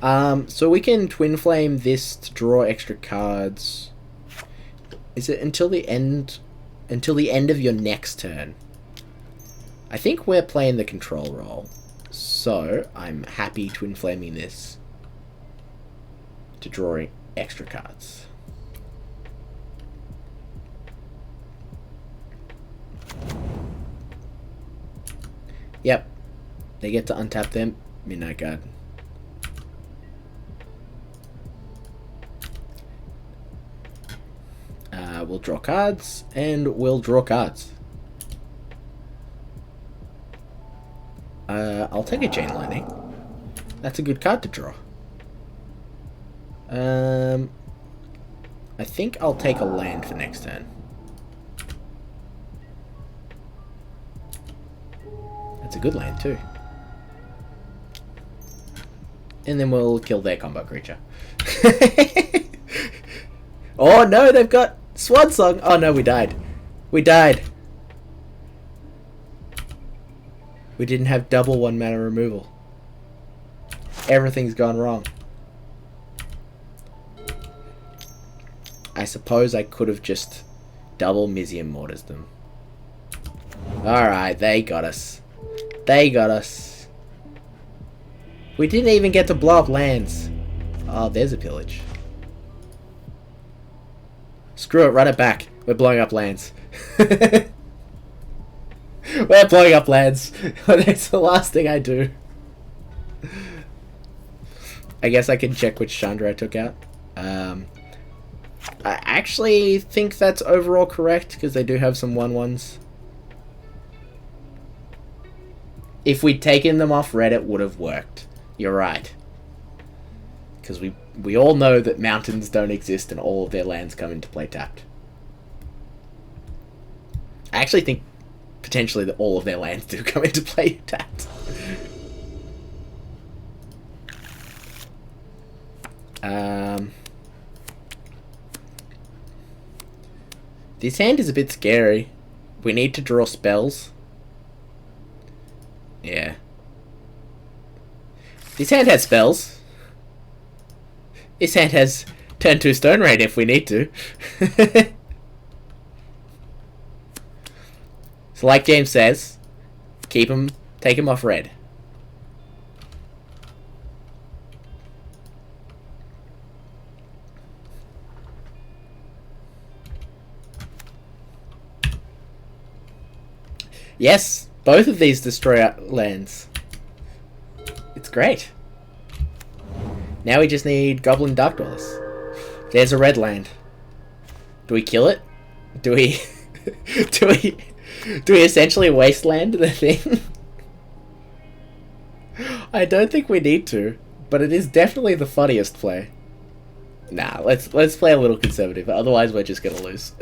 Speaker 1: So we can Twinflame this to draw extra cards. Is it until the end of your next turn? I think we're playing the control role. So I'm happy Twinflaming this to draw extra cards. Yep. They get to untap them. Midnight Guard. We'll draw cards, and we'll draw cards. I'll take a Chain Lightning. That's a good card to draw. I think I'll take a land for next turn. That's a good land too. And then we'll kill their combo creature. Oh no, they've got Swan Song. Oh no, we died. We died. We didn't have double 1-mana removal. Everything's gone wrong. I suppose I could have just double Mizzium Mortars them. Alright, they got us. They got us. We didn't even get to blow up lands. Oh, there's a Pillage. Screw it, run it back. We're blowing up lands. We're blowing up lands. That's the last thing I do. I guess I can check which Chandra I took out. I actually think that's overall correct, because they do have some 1/1s. If we'd taken them off red, it would have worked. You're right. Because we all know that mountains don't exist and all of their lands come into play tapped. I actually think potentially all of their lands do come into play tapped. This hand is a bit scary. We need to draw spells. Yeah. This hand has spells. This hand has turn 2 Stone Rain if we need to. So like James says, keep him, take him off red. Yes, both of these destroy our lands. It's great. Now we just need Goblin Dark-Dwellers. There's a red land. Do we kill it? Do we do we essentially wasteland the thing? I don't think we need to, but it is definitely the funniest play. Nah, let's play a little conservative, otherwise we're just gonna lose.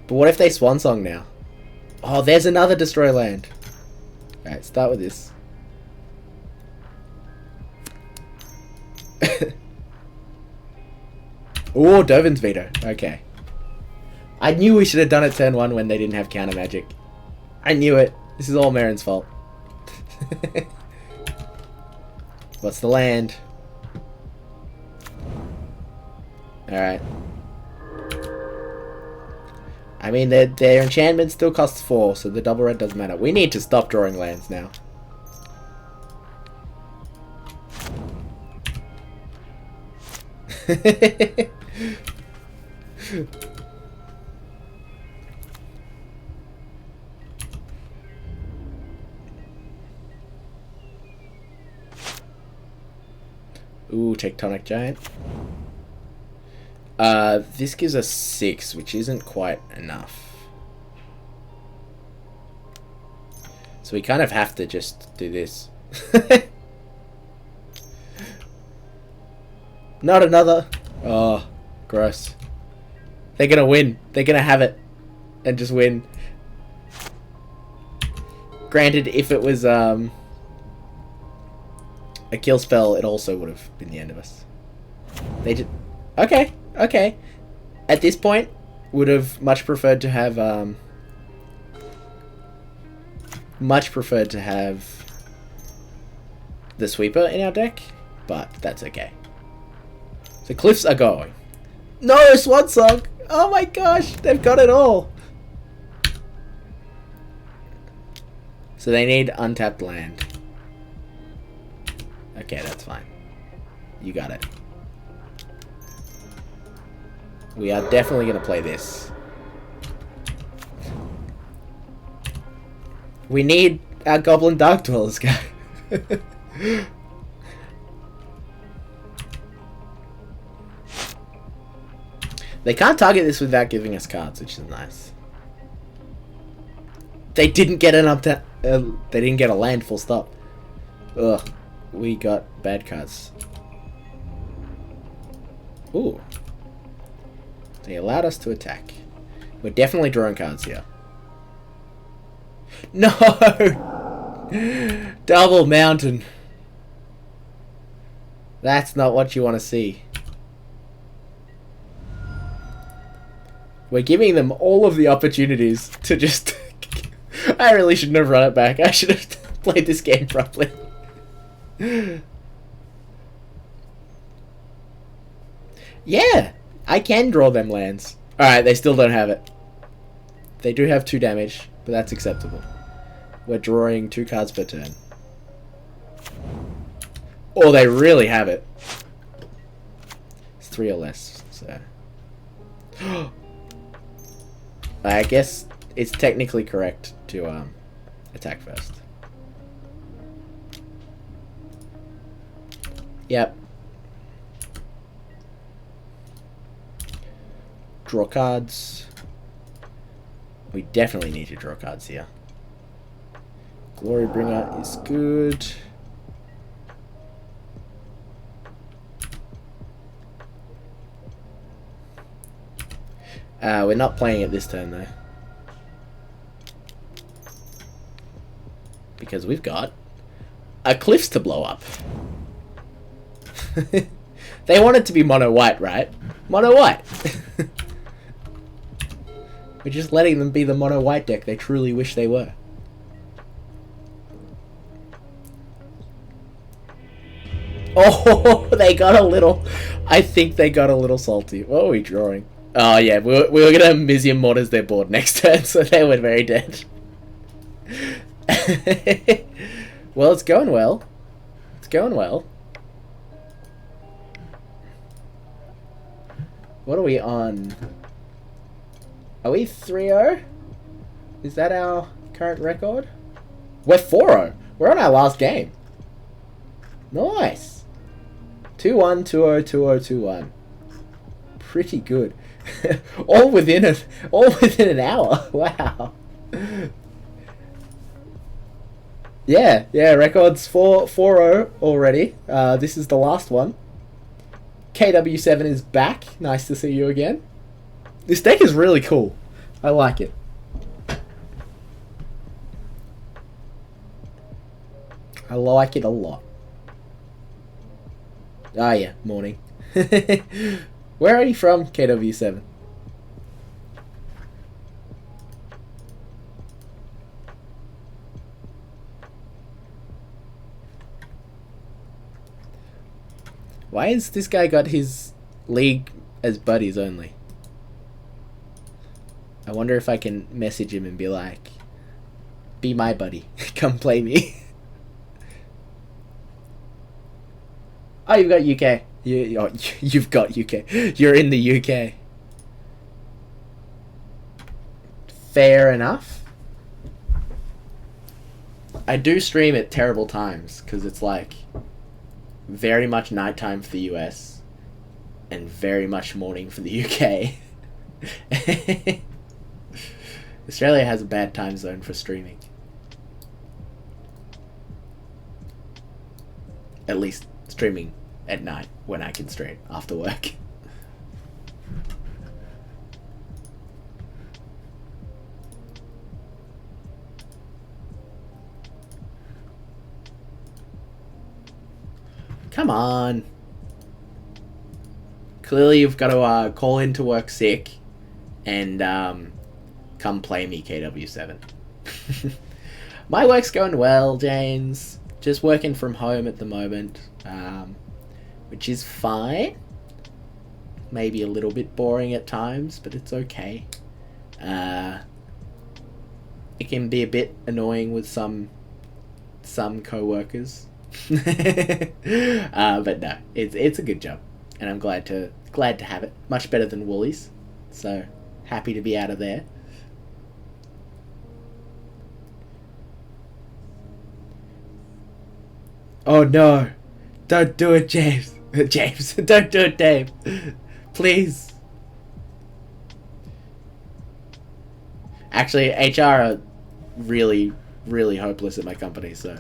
Speaker 1: But what if they Swan Song now? Oh, there's another destroy land. Alright, start with this. Oh, Dovin's Veto. Okay. I knew we should have done it turn 1 when they didn't have counter magic. I knew it. This is all Marin's fault. What's the land? Alright. I mean, their enchantment still costs 4, so the double red doesn't matter. We need to stop drawing lands now. Ooh, Tectonic Giant. This gives us 6, which isn't quite enough. So we kind of have to just do this. Not another. Oh, gross. They're gonna win. They're gonna have it and just win. Granted, if it was a kill spell, it also would have been the end of us. They just okay. Okay. At this point, would have much preferred to have the sweeper in our deck, but that's okay. So cliffs are going. No, Swan Song! Oh my gosh, they've got it all. So they need untapped land. Okay, that's fine. You got it. We are definitely going to play this. We need our Goblin Dark-Dwellers guy. They can't target this without giving us cards, which is nice. They didn't get an they didn't get a land, full stop. Ugh, we got bad cards. Ooh. They allowed us to attack. We're definitely drawing cards here. No! Double mountain. That's not what you want to see. We're giving them all of the opportunities to just... I really shouldn't have run it back. I should have played this game properly. Yeah! I can draw them lands. Alright, they still don't have it. They do have 2 damage, but that's acceptable. We're drawing 2 cards per turn. Or they really have it. It's 3 or less, so... I guess it's technically correct to attack first. Yep. Draw cards. We definitely need to draw cards here. Glorybringer is good. We're not playing it this turn, though. Because we've got a Cliffs to blow up. They want it to be mono white, right? Mono white. We're just letting them be the mono white deck they truly wish they were. Oh, they got a little... I think they got a little salty. What are we drawing? Oh, yeah, we were going to Mizzium Mortars their board next turn, so they were very dead. Well, it's going well. It's going well. What are we on? Are we 3-0? Is that our current record? We're 4-0. We're on our last game. Nice. 2-1, 2-0, 2-0, 2-1. Pretty good. all within an hour. Wow. Yeah, records 4-0 already. This is the last one. KW7 is back. Nice to see you again. This deck is really cool. I like it. I like it a lot. Ah, yeah, morning. Where are you from, KW7? Why has this guy got his league as buddies only? I wonder if I can message him and be like, be my buddy. Come play me. Oh, you've got UK. You've got UK. You're in the UK. Fair enough. I do stream at terrible times because it's like very much nighttime for the US and very much morning for the UK. Australia has a bad time zone for streaming. At least streaming at night when I can stream after work. Come on. Clearly you've got to call in to work sick and come play me, KW7. My work's going well, James. Just working from home at the moment, which is fine. Maybe a little bit boring at times, but it's okay. It can be a bit annoying with some co-workers. But no, it's a good job, and I'm glad to have it. Much better than Woolies, so happy to be out of there. Oh no, don't do it, James. James, don't do it, Dave. Please. Actually, HR are really, really hopeless at my company, so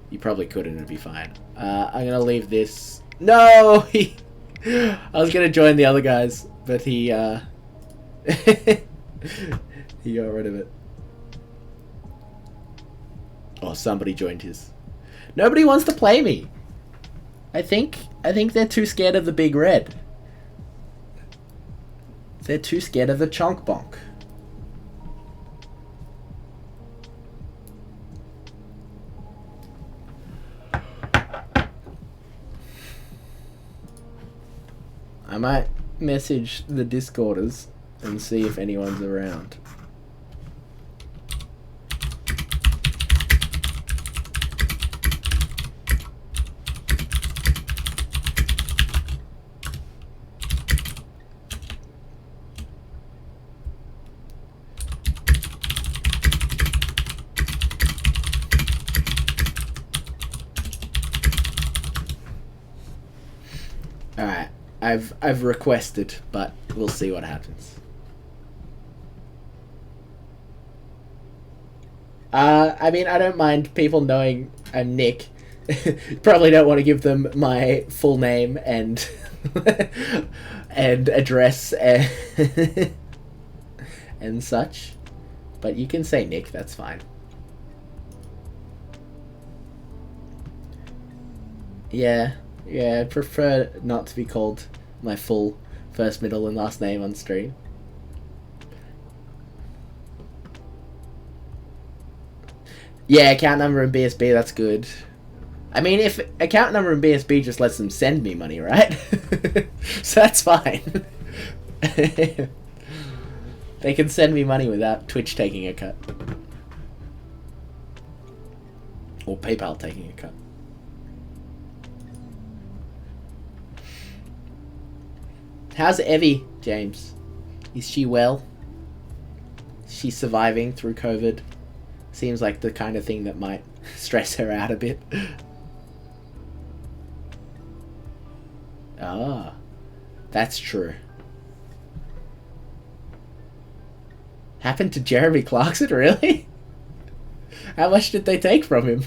Speaker 1: you probably could and it'd be fine. I'm gonna leave this. No! I was gonna join the other guys, but he got rid of it. Oh, somebody joined his. Nobody wants to play me. I think they're too scared of the big red. They're too scared of the chonk bonk. I might message the Discorders and see if anyone's around. Alright, I've requested, but we'll see what happens. I mean, I don't mind people knowing I'm Nick. Probably don't want to give them my full name and and address. and such. But you can say Nick, that's fine. Yeah, I prefer not to be called my full first, middle, and last name on stream. Yeah, account number and BSB, that's good. I mean, if account number and BSB just lets them send me money, right? So that's fine. They can send me money without Twitch taking a cut. Or PayPal taking a cut. How's Evie, James? Is she well? Is she surviving through COVID? Seems like the kind of thing that might stress her out a bit. Ah, that's true. Happened to Jeremy Clarkson, really? How much did they take from him?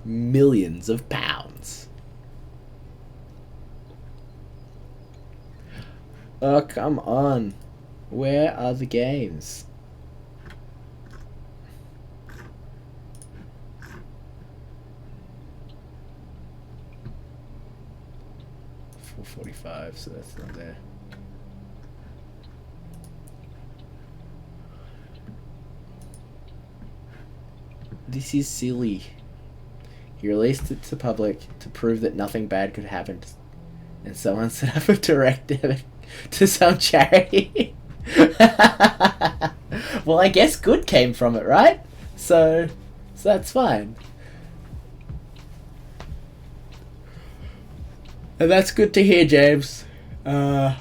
Speaker 1: Millions of pounds. Oh, come on. Where are the games? $4.45, so that's not there. This is silly. He released it to the public to prove that nothing bad could happen, and someone set up a direct debit to some charity. Well, I guess good came from it, right? So that's fine. And that's good to hear, James. But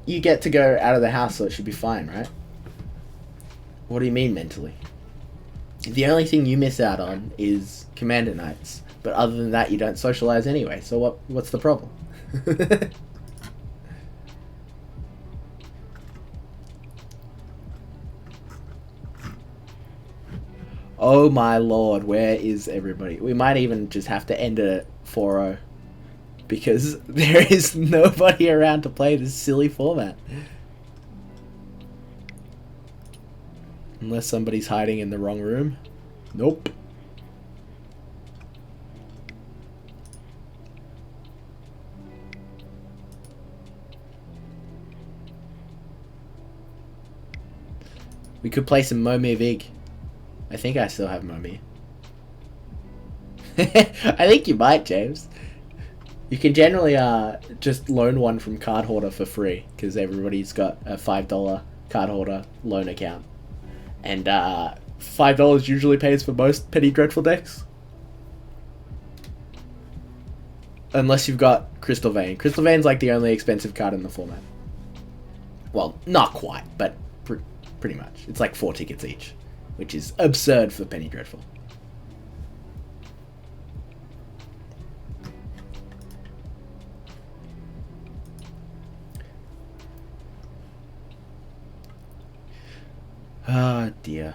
Speaker 1: you get to go out of the house, so it should be fine, right? What do you mean mentally? The only thing you miss out on is Commander Nights. But other than that, you don't socialize anyway. So what's the problem? Oh my lord, where is everybody? We might even just have to end it at 4-0. Because there is nobody around to play this silly format. Unless somebody's hiding in the wrong room. Nope. We could play some Momir Vig. I think I still have Momir. I think you might, James. You can generally just loan one from Card Hoarder for free, because everybody's got a $5 Card Hoarder loan account. And $5 usually pays for most Penny Dreadful decks. Unless you've got Crystal Vein. Crystal Vein's like the only expensive card in the format. Well, not quite, but pretty much. It's like 4 tickets each, which is absurd for Penny Dreadful. Oh dear.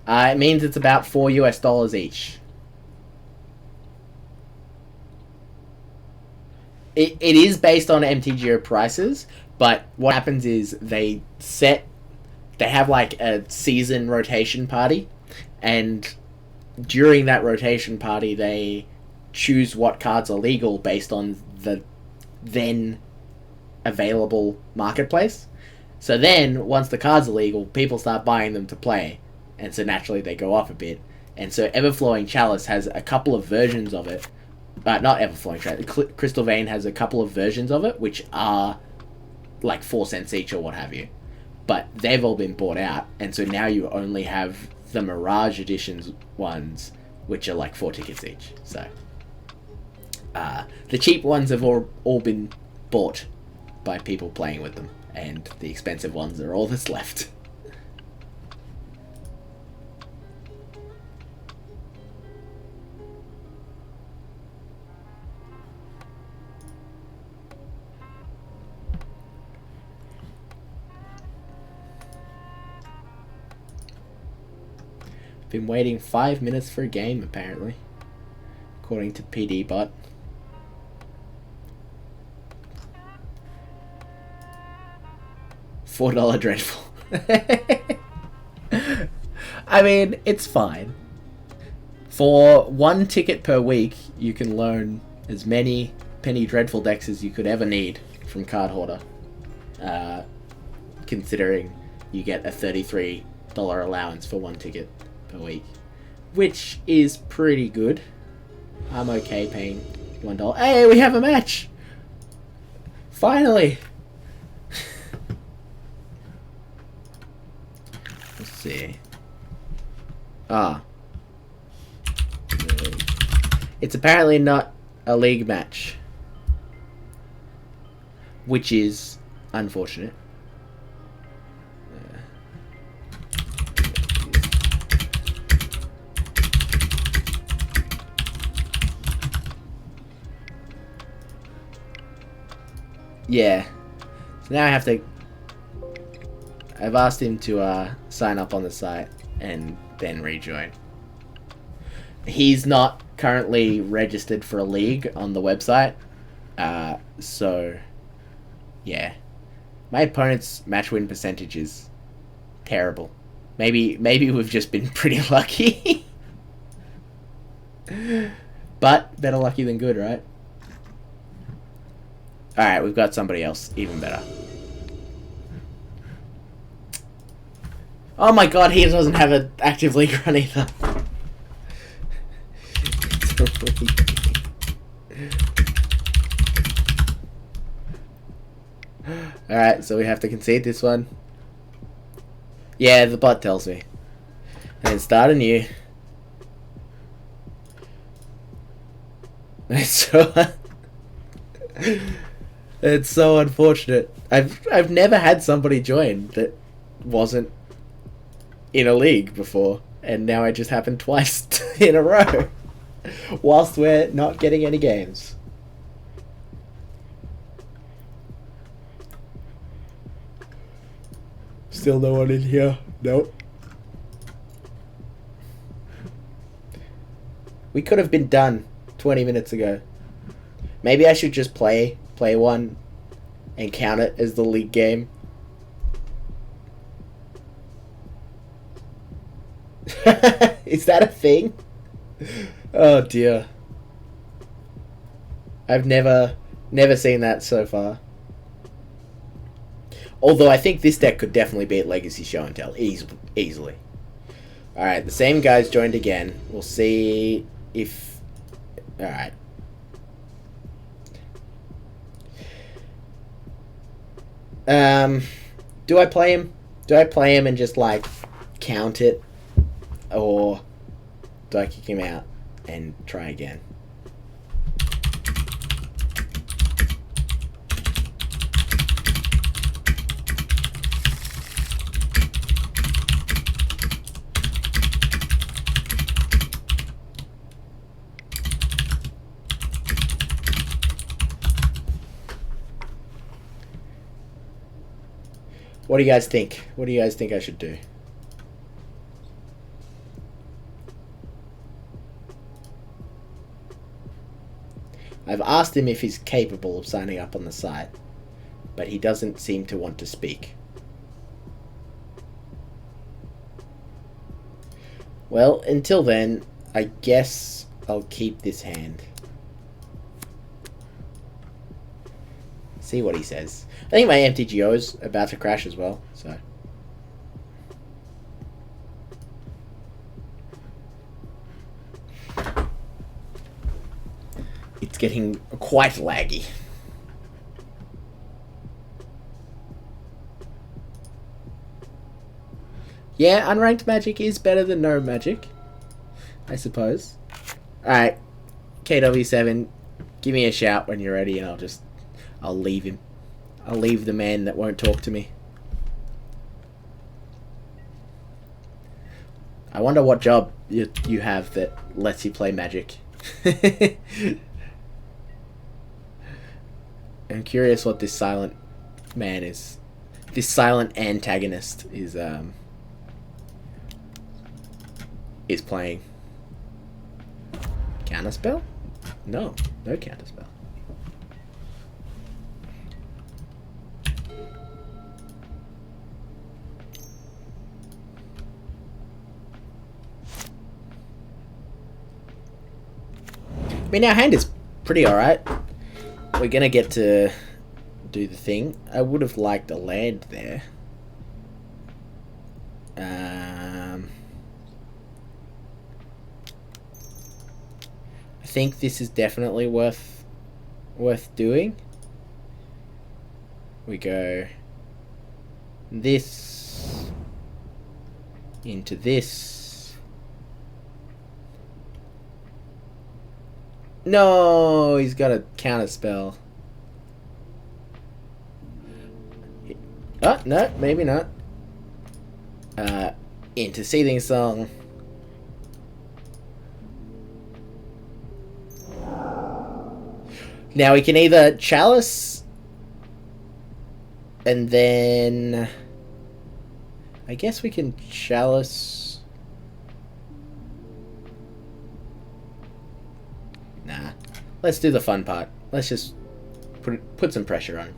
Speaker 1: It means it's about $4 each. It is based on MTGO prices, but what happens is they have like a season rotation party, and during that rotation party they choose what cards are legal based on the then available marketplace. So then, once the cards are legal, people start buying them to play, and so naturally they go up a bit. And so Everflowing Chalice has a couple of versions of it. Not Everflowing Chalice, Crystal Vein has a couple of versions of it, which are like 4 cents each or what have you. But they've all been bought out, and so now you only have the Mirage Editions ones, which are like 4 tickets each. So the cheap ones have all been bought by people playing with them, and the expensive ones are all that's left. Been waiting 5 minutes for a game, apparently, according to PD Bot. $4 dreadful. I mean, it's fine. For 1 ticket per week, you can learn as many Penny Dreadful decks as you could ever need from Card Hoarder. Considering you get a $33 allowance for 1 ticket per week. Which is pretty good. I'm okay paying $1. Hey, we have a match! Finally! Let's see. It's apparently not a league match. Which is unfortunate. Yeah. So now I have to... I've asked him to sign up on the site and then rejoin. He's not currently registered for a league on the website. So... yeah. My opponent's match win percentage is terrible. Maybe we've just been pretty lucky. But better lucky than good, right? Alright, we've got somebody else. Even better. Oh my god, he doesn't have an active league run either. Alright, so we have to concede this one. Yeah, the bot tells me. And start anew. It's so unfortunate. I've never had somebody join that wasn't in a league before, and now it just happened twice in a row, whilst we're not getting any games. Still no one in here. Nope. We could have been done 20 minutes ago. Maybe I should just play one and count it as the league game. Is that a thing? Oh dear. I've never seen that so far. Although I think this deck could definitely beat Legacy Show and Tell easily. Alright, the same guys joined again. We'll see if... Alright. Do I play him? Do I play him and just, like, count it? Or do I kick him out and try again? What do you guys think? What do you guys think I should do? I've asked him if he's capable of signing up on the site, but he doesn't seem to want to speak. Well, until then, I guess I'll keep this hand. See what he says. I think my MTGO is about to crash as well, so... It's getting quite laggy. Yeah, unranked Magic is better than no Magic, I suppose. Alright, KW7, give me a shout when you're ready and I'll leave him. I'll leave the man that won't talk to me. I wonder what job you have that lets you play Magic. I'm curious what this silent man is. This silent antagonist is playing. Counterspell? No counterspell. mean, our hand is pretty alright. We're gonna get to do the thing. I would have liked a land there. I think this is definitely worth doing. We go this into this. No, he's got a counter spell. Oh, no, maybe not. Into Seething Song. Now we can either Chalice and then I guess we can Chalice. Nah. Let's do the fun part. Let's just put some pressure on.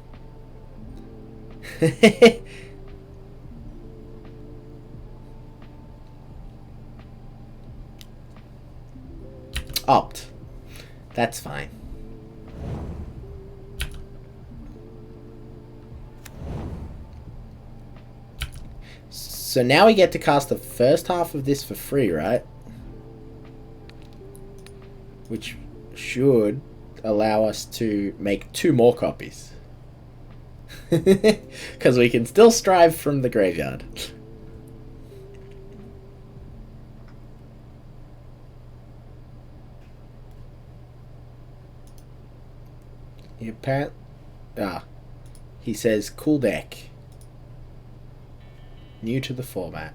Speaker 1: Opt. That's fine. So now we get to cast the first half of this for free, right? Which should allow us to make 2 more copies. Because we can still strive from the graveyard. He says cool deck. New to the format.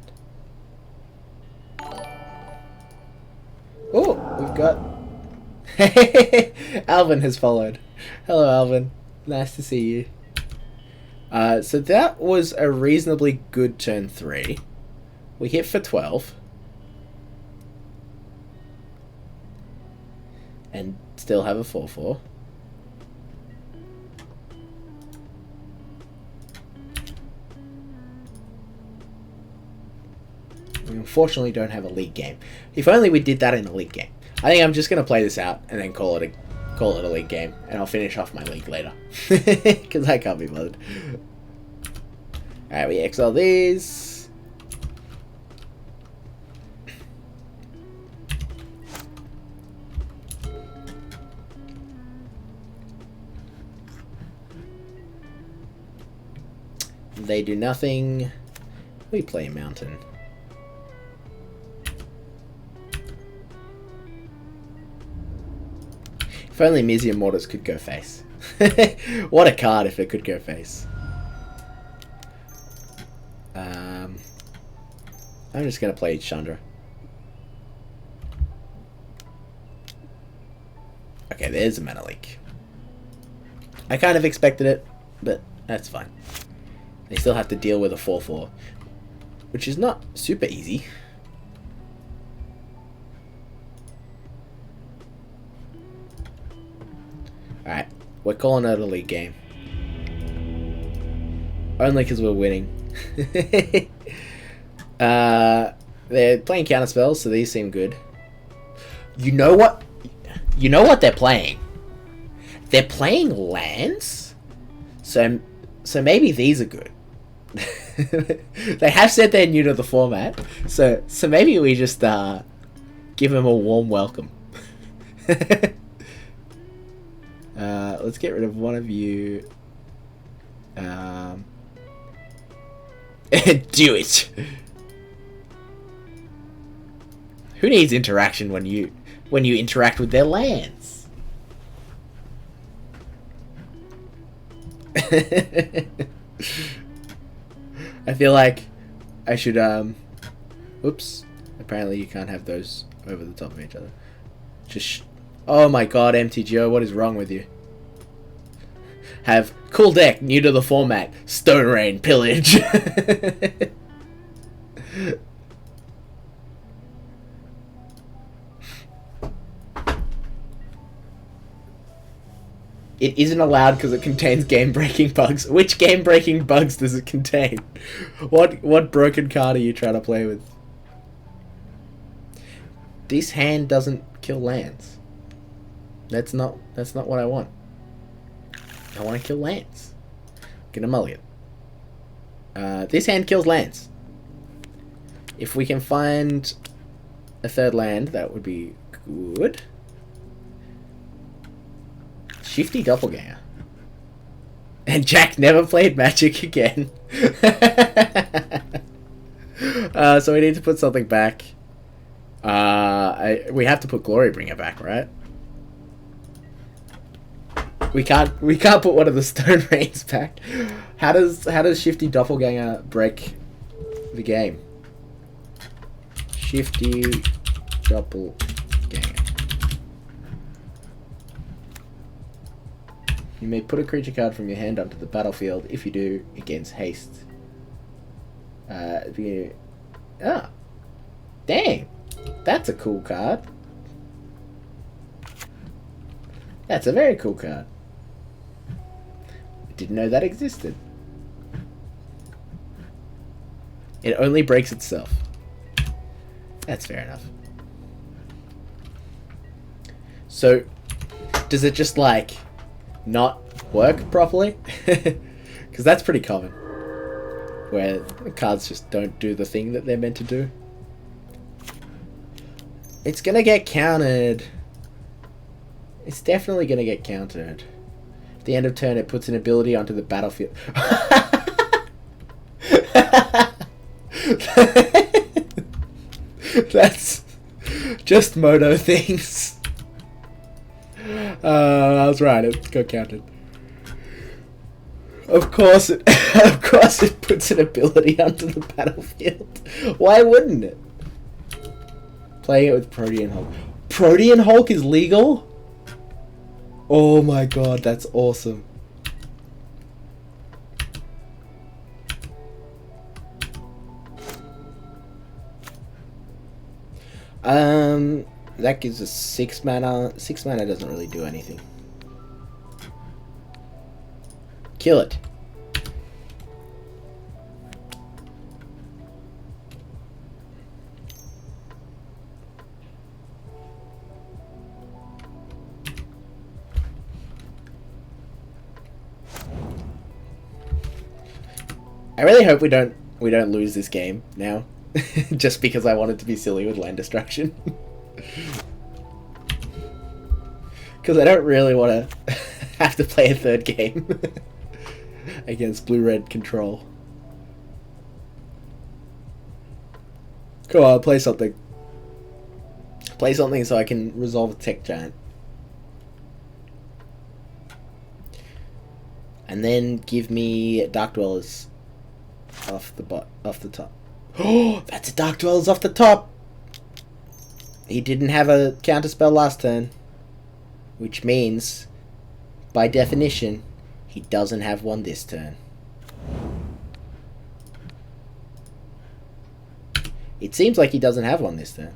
Speaker 1: Oh, we've got Alvin has followed. Hello, Alvin. Nice to see you. So that was a reasonably good turn 3. We hit for 12. And still have a 4/4. We unfortunately don't have a league game. If only we did that in a league game. I think I'm just going to play this out and then call it a league game, and I'll finish off my league later. Because I can't be bothered. Alright, we exile these. They do nothing. We play a mountain. If only Mizzium Mortars could go face. What a card if it could go face. I'm just going to play Chandra. Okay, there's a mana leak. I kind of expected it, but that's fine. They still have to deal with a 4/4, which is not super easy. Alright, we're calling it a league game. Only because we're winning. They're playing counter spells, so these seem good. You know what? You know what they're playing? They're playing lands? So maybe these are good. They have said they're new to the format, so maybe we just give them a warm welcome. Let's get rid of one of you. Do it. Who needs interaction when you interact with their lands? I feel like I should oops. Apparently you can't have those over the top of each other. Just oh my god, MTGO, what is wrong with you? Have cool deck, new to the format, Stone Rain, Pillage. It isn't allowed because it contains game-breaking bugs. Which game-breaking bugs does it contain? What broken card are you trying to play with? This hand doesn't kill lands. That's not what I want. I want to kill lands. Get a mulligan. This hand kills lands. If we can find a third land, that would be good. Shifty Doppelganger. And Jack never played Magic again. So we need to put something back. We have to put Glorybringer back, right? We can't put one of the Stone Rains back. How does Shifty Doppelganger break the game? Shifty Doppelganger. You may put a creature card from your hand onto the battlefield. If you do, it gains haste. Dang, that's a cool card. That's a very cool card. I didn't know that existed. It only breaks itself. That's fair enough. So, does it just, like, not work properly? Because that's pretty common. Where the cards just don't do the thing that they're meant to do. It's gonna get countered. It's definitely gonna get countered. At the end of turn, it puts an ability onto the battlefield. That's just Moto things. I was right. It got counted. Of course it puts an ability onto the battlefield. Why wouldn't it? Playing it with Protean Hulk. Protean Hulk is legal? Oh my god, that's awesome. That gives us 6 mana. 6 mana doesn't really do anything. Kill it. I really hope we don't lose this game now. Just because I wanted to be silly with land destruction. Because I don't really want to have to play a third game against blue-red control. Come on, play something. Play something so I can resolve a Tech Giant. And then give me Dark-Dwellers off the top. Oh, that's a Dark-Dwellers off the top! He didn't have a counterspell last turn. Which means, by definition, he doesn't have one this turn. It seems like he doesn't have one this turn.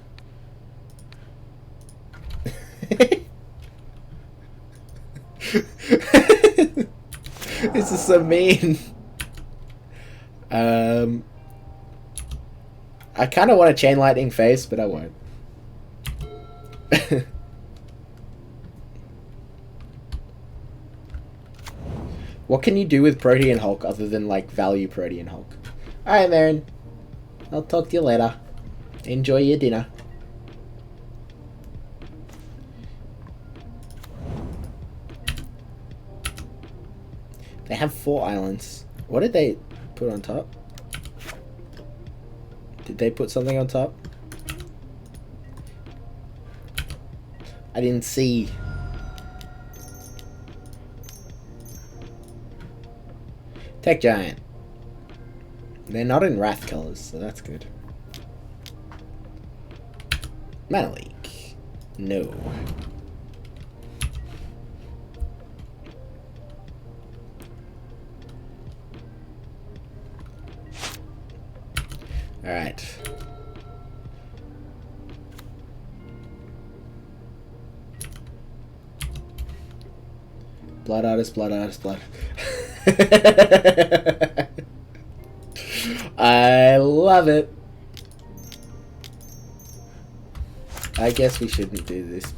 Speaker 1: This is so mean. I kind of want a Chain Lightning face, but I won't. What can you do with Protean Hulk other than, like, value Protean Hulk? Alright, Marin. I'll talk to you later. Enjoy your dinner. They have 4 islands. What did they put on top? Did they put something on top? I didn't see. Tech Giant. They're not in Wrath colors, so that's good. Mana Leak. No. Alright. Blood Artist, Blood Artist, Blood. I love it. I guess we shouldn't do this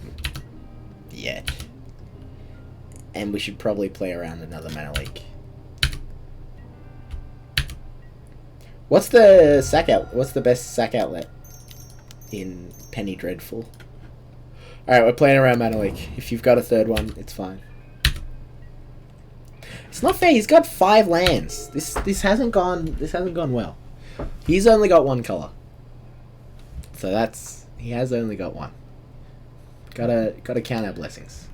Speaker 1: yet. And we should probably play around another mana leak. What's the sack out? What's the best sack outlet in Penny Dreadful? Alright, we're playing around mana leak. If you've got a third one, it's fine. It's not fair. He's got 5 lands. This hasn't gone well. He's only got 1 color. So he has only got 1. Gotta count our blessings.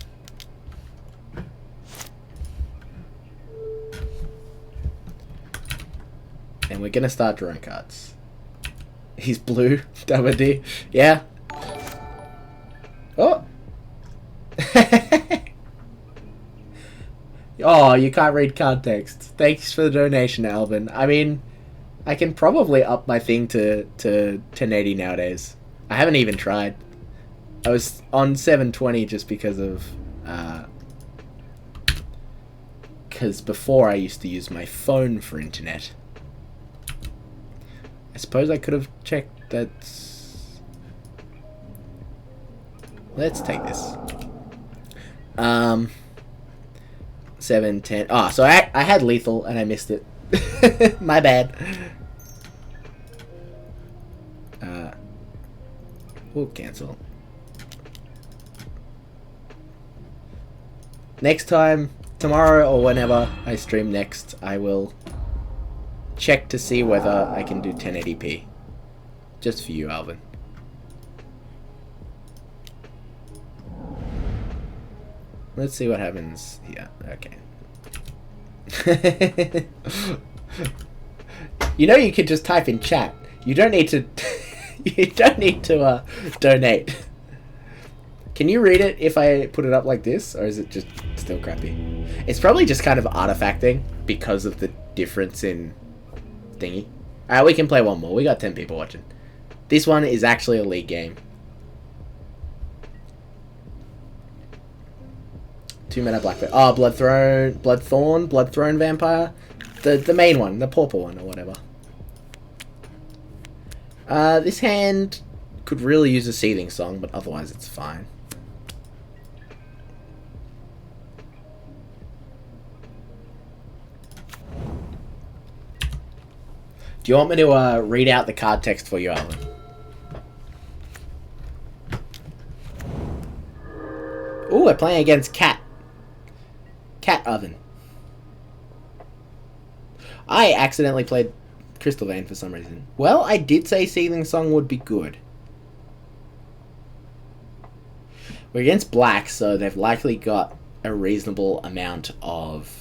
Speaker 1: And we're gonna start drawing cards. He's blue, WD. Yeah. Oh. Oh, you can't read card text. Thanks for the donation, Alvin. I mean, I can probably up my thing to 1080 nowadays. I haven't even tried. I was on 720 just because of... because before I used to use my phone for internet. I suppose I could have checked that... Let's take this. 7, 10... Oh, so I had lethal and I missed it. My bad. We'll cancel. Next time, tomorrow or whenever I stream next, I will check to see whether I can do 1080p. Just for you, Alvin. Let's see what happens here. Okay. You know, you could just type in chat. You don't need to. You don't need to donate. Can you read it if I put it up like this, or is it just still crappy? It's probably just kind of artifacting because of the difference in thingy. Alright, we can play one more. We got 10 people watching. This one is actually a league game. 2 mana Blackbird. Oh, Bloodthorn Vampire. The main one, the purple one or whatever. This hand could really use a Seething Song, but otherwise it's fine. Do you want me to read out the card text for you, Alan? Ooh, we're playing against Cat Oven. I accidentally played Crystal Vein for some reason. Well, I did say Seething Song would be good. We're against black, so they've likely got a reasonable amount of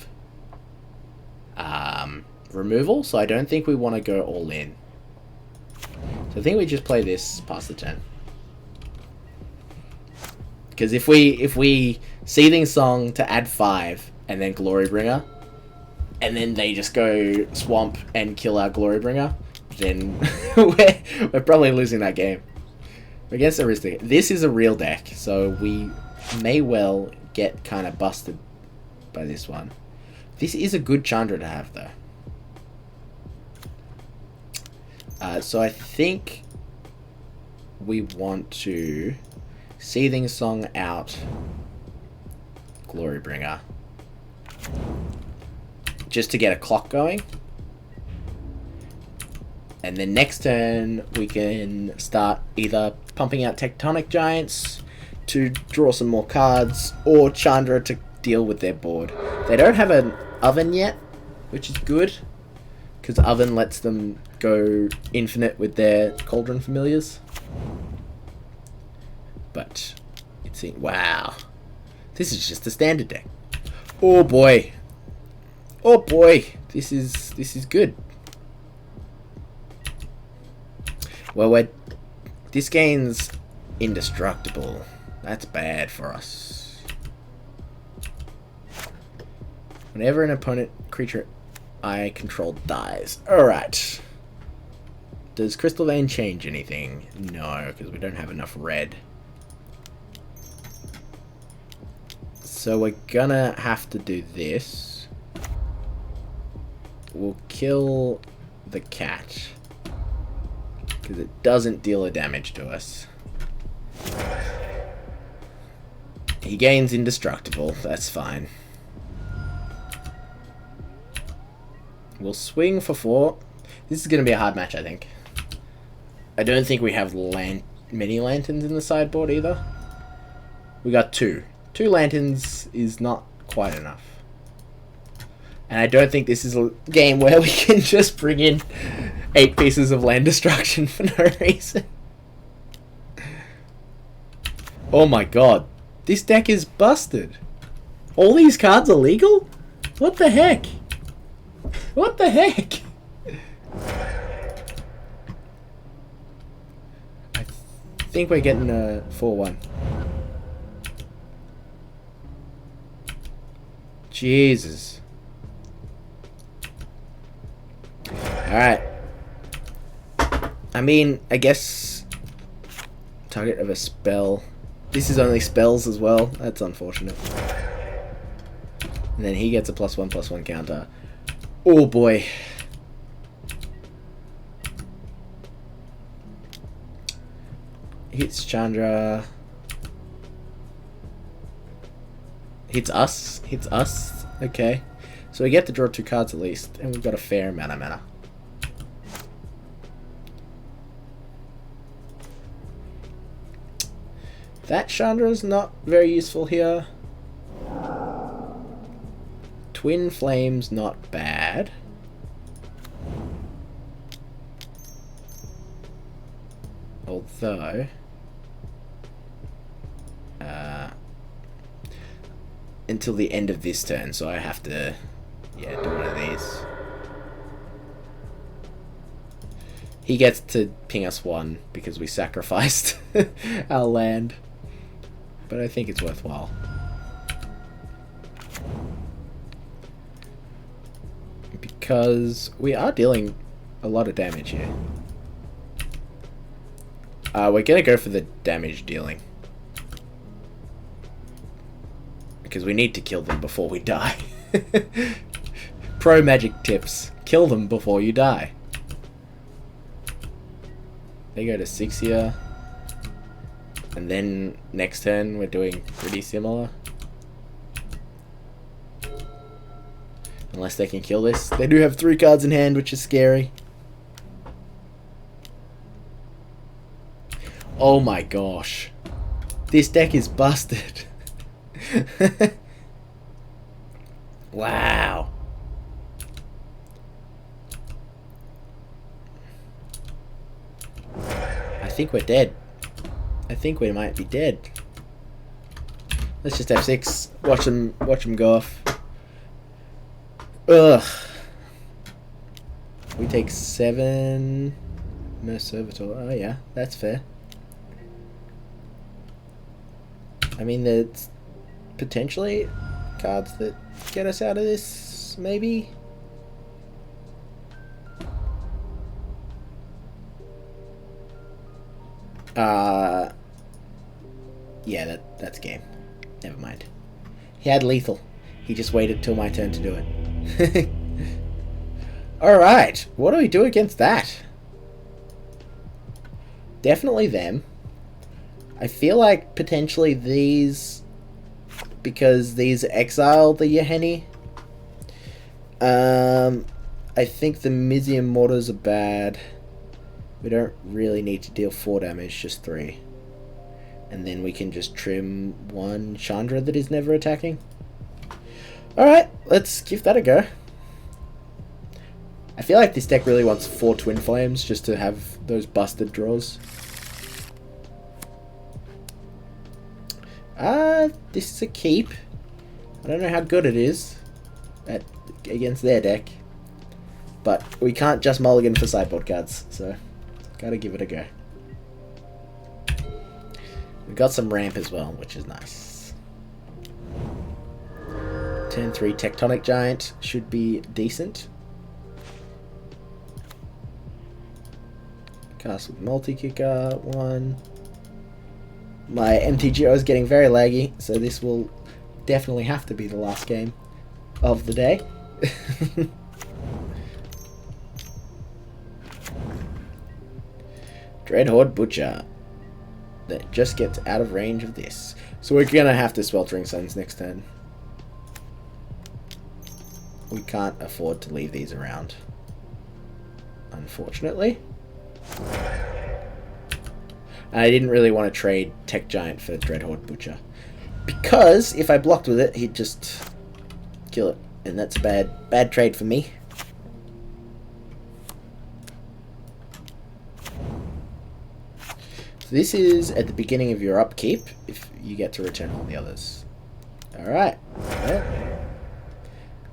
Speaker 1: removal, so I don't think we want to go all in. So I think we just play this past the turn. Because if we Seething Song to add 5 and then Glorybringer, and then they just go swamp and kill our Glorybringer, then we're probably losing that game. Against Aristocrat. This is a real deck, so we may well get kind of busted by this one. This is a good Chandra to have, though. So I think we want to Seething Song out Glorybringer. Just to get a clock going. And then next turn, we can start either pumping out Tectonic Giants to draw some more cards, or Chandra to deal with their board. They don't have an Oven yet, which is good, because Oven lets them go infinite with their Cauldron Familiars. But, wow. This is just a standard deck. Oh boy. Oh boy. This is good. Well, this game's indestructible. That's bad for us. Whenever an opponent creature I control dies. Alright. Does Crystal Vein change anything? No, because we don't have enough red. So we're gonna have to do this. We'll kill the cat, because it doesn't deal a damage to us. He gains indestructible, that's fine. We'll swing for 4. This is going to be a hard match, I think. I don't think we have many lanterns in the sideboard either. We got 2. 2 lanterns is not quite enough. And I don't think this is a game where we can just bring in 8 pieces of land destruction for no reason. Oh my god. This deck is busted. All these cards are legal? What the heck? What the heck? I think we're getting a 4-1. Jesus. Alright. I mean, I guess... Target of a spell. This is only spells as well. That's unfortunate. And then he gets a +1/+1 counter. Oh boy. Hits Chandra. Hits us. Hits us. Okay. So we get to draw 2 cards at least. And we've got a fair amount of mana. That Chandra is not very useful here. Twinflame's not bad. Although... until the end of this turn, so I have to... yeah, do one of these. He gets to ping us 1 because we sacrificed our land. But I think it's worthwhile. Because we are dealing a lot of damage here. We're gonna go for the damage dealing. Because we need to kill them before we die. Pro magic tips. Kill them before you die. They go to 6 here. And then next turn we're doing pretty similar. Unless they can kill this. They do have 3 cards in hand, which is scary. Oh my gosh. This deck is busted. Wow. I think we're dead. I think we might be dead. Let's just have 6. Watch them go off. Ugh. We take 7. Merservitor. Oh yeah, that's fair. I mean, there's potentially cards that get us out of this, maybe? Yeah, that's game. Never mind. He had lethal. He just waited till my turn to do it. Alright, what do we do against that? Definitely them. I feel like potentially these, because these exile the Yahenni. I think the Mizzium Mortars are bad. We don't really need to deal 4 damage, just 3. And then we can just trim 1 Chandra that is never attacking. Alright, let's give that a go. I feel like this deck really wants 4 Twinflames just to have those busted draws. This is a keep. I don't know how good it is against their deck. But we can't just mulligan for sideboard cards, so gotta give it a go. We've got some ramp as well, which is nice. Turn 3 Tectonic Giant should be decent. Cast with multi-kicker, 1. My MTGO is getting very laggy, so this will definitely have to be the last game of the day. Dreadhorde Butcher. That just gets out of range of this. So we're gonna have to Sweltering Suns next turn. we can't afford to leave these around, unfortunately. And I didn't really want to trade Tech Giant for Dreadhorde Butcher, because if I blocked with it, he'd just kill it, and that's a bad trade for me. So this is at the beginning of your upkeep, if you get to return all the others. Alright. Well,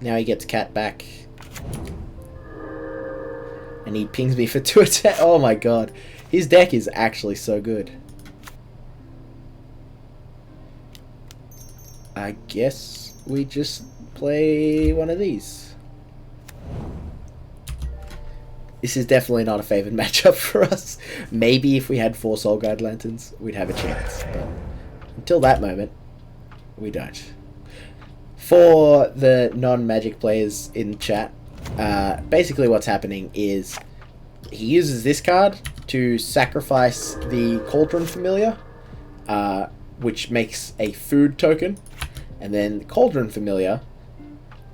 Speaker 1: now he gets Cat back. And he pings me for 2 attacks. Oh my god. His deck is actually so good. I guess we just play one of these. This is definitely not a favoured matchup for us. Maybe if we had 4 Soul Guide Lanterns, we'd have a chance. But until that moment, we don't. For the non-Magic players in chat, basically what's happening is he uses this card to sacrifice the Cauldron Familiar, which makes a food token, and then the Cauldron Familiar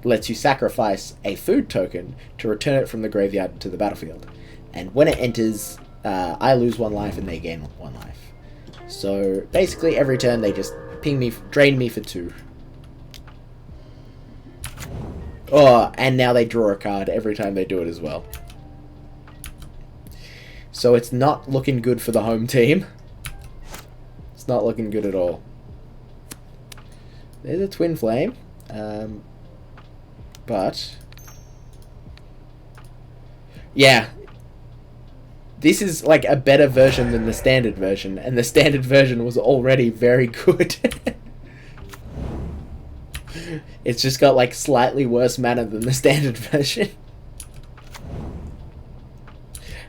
Speaker 1: lets you sacrifice a food token to return it from the graveyard to the battlefield. And when it enters, I lose 1 life and they gain 1 life. So basically every turn they just ping me, drain me for 2. Oh, and now they draw a card every time they do it as well. So it's not looking good for the home team. It's not looking good at all. There's a Twinflame. But yeah, this is like a better version than the standard version, and the standard version was already very good. It's just got like slightly worse mana than the standard version.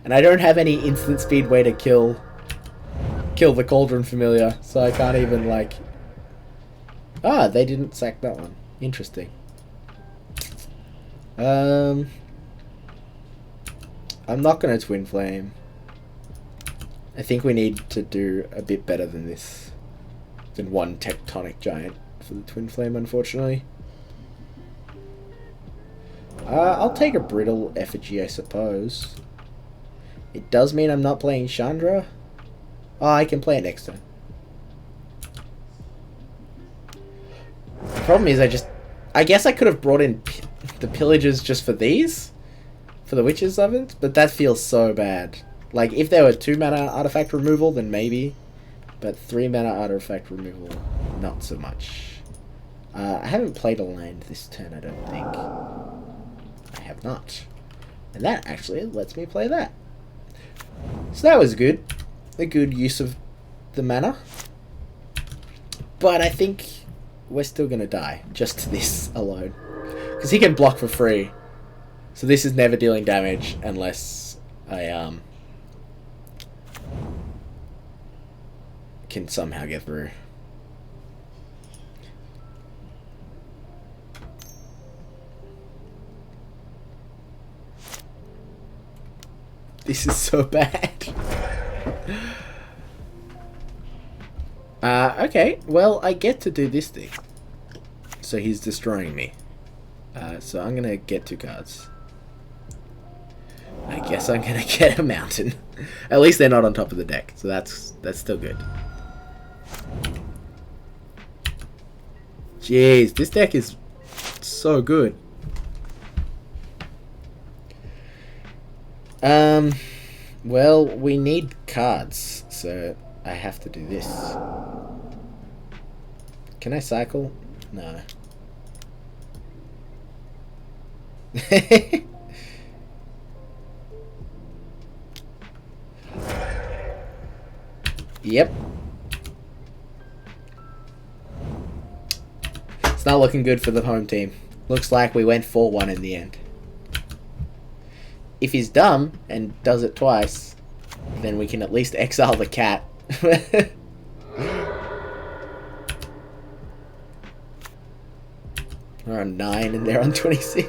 Speaker 1: And I don't have any instant speed way to kill the Cauldron Familiar, so I can't even like... Ah, they didn't sack that one. Interesting. I'm not going to Twinflame. I think we need to do a bit better than this. Than 1 Tectonic Giant for the Twinflame, unfortunately. I'll take a Brittle Effigy, I suppose. It does mean I'm not playing Chandra. Oh, I can play it next turn. The problem is I guess I could have brought in the Pillages just for these? For the Witch's Ovens? But that feels so bad. Like, if there were 2 mana artifact removal, then maybe. But 3 mana artifact removal, not so much. I haven't played a land this turn, I don't think. I have not. And that actually lets me play that. So that was good. A good use of the mana. But I think we're still going to die. Just to this alone. Because he can block for free. So this is never dealing damage unless I can somehow get through. This is so bad. Okay, well, I get to do this thing. So he's destroying me. So I'm gonna get 2 cards. I guess I'm gonna get a mountain. At least they're not on top of the deck, so that's still good. Jeez, this deck is so good. Well, we need cards, so I have to do this. Can I cycle? No. Yep. It's not looking good for the home team. Looks like we went 4-1 in the end. If he's dumb and does it twice, then we can at least exile the cat. We're on 9 and they're on 26.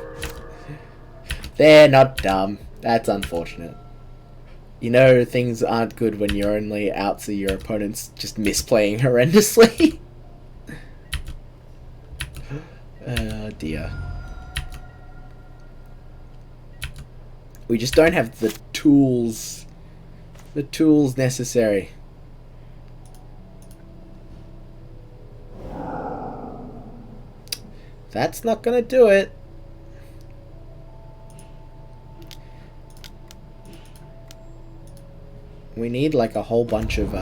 Speaker 1: They're not dumb. That's unfortunate. You know things aren't good when you're only out so your opponent's just misplaying horrendously. Oh dear. We just don't have the tools. The tools necessary. That's not gonna do it. We need like a whole bunch of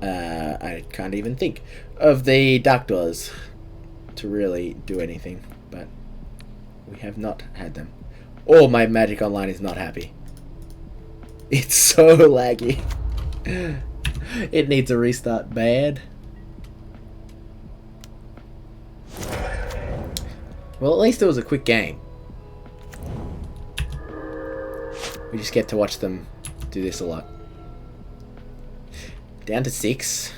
Speaker 1: I can't even think of the Dark-Dwellers to really do anything, but we have not had them. Oh, my Magic Online is not happy. It's so laggy. It needs a restart bad. Well, at least it was a quick game. We just get to watch them do this a lot. Down to 6.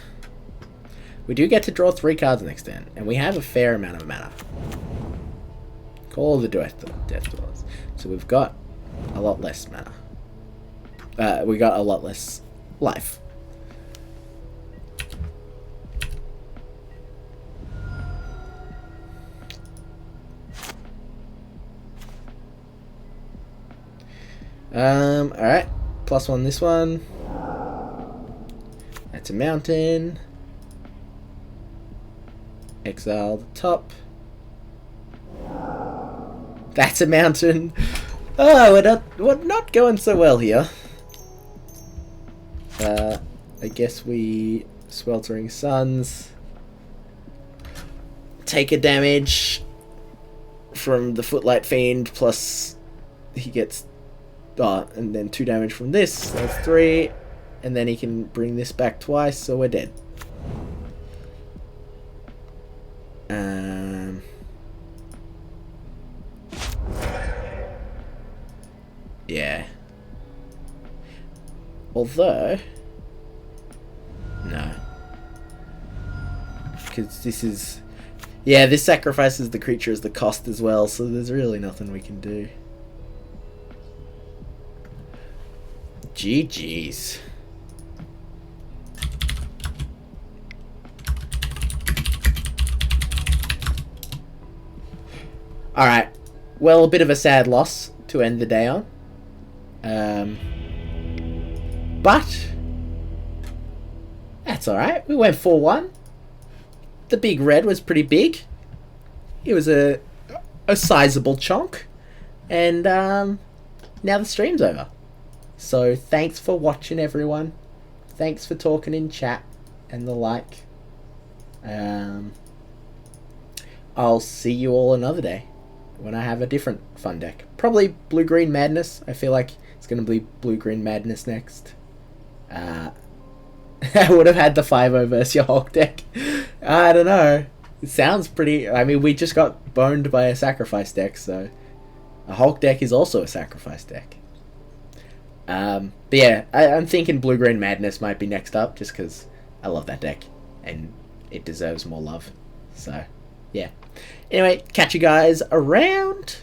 Speaker 1: We do get to draw 3 cards next turn, and we have a fair amount of mana. Call the Death Dwellers. So we've got a lot less mana. We got a lot less life. Alright. +1 this one. That's a mountain. Exile the top. That's a mountain. Oh, we're not going so well here. I guess we Sweltering Suns. Take a damage from the Footlight Fiend, plus he gets and then 2 damage from this. That's 3, and then he can bring this back twice, so we're dead. Yeah. Although, no, because this is, yeah, this sacrifices the creature as the cost as well, so there's really nothing we can do. GG's. Alright. Well, a bit of a sad loss to end the day on. But that's alright. We went 4-1. The big red was pretty big. It was a sizable chunk. And now the stream's over. So thanks for watching, everyone. Thanks for talking in chat and the like. I'll see you all another day when I have a different fun deck. Probably Blue-Green Madness. I feel like it's going to be Blue-Green Madness next. I would have had the 5-0 versus your Hulk deck. I don't know. It sounds pretty... I mean, we just got boned by a sacrifice deck, so... A Hulk deck is also a sacrifice deck. But yeah, I'm thinking Blue-Green Madness might be next up, just because I love that deck, and it deserves more love. So, yeah. Anyway, catch you guys around.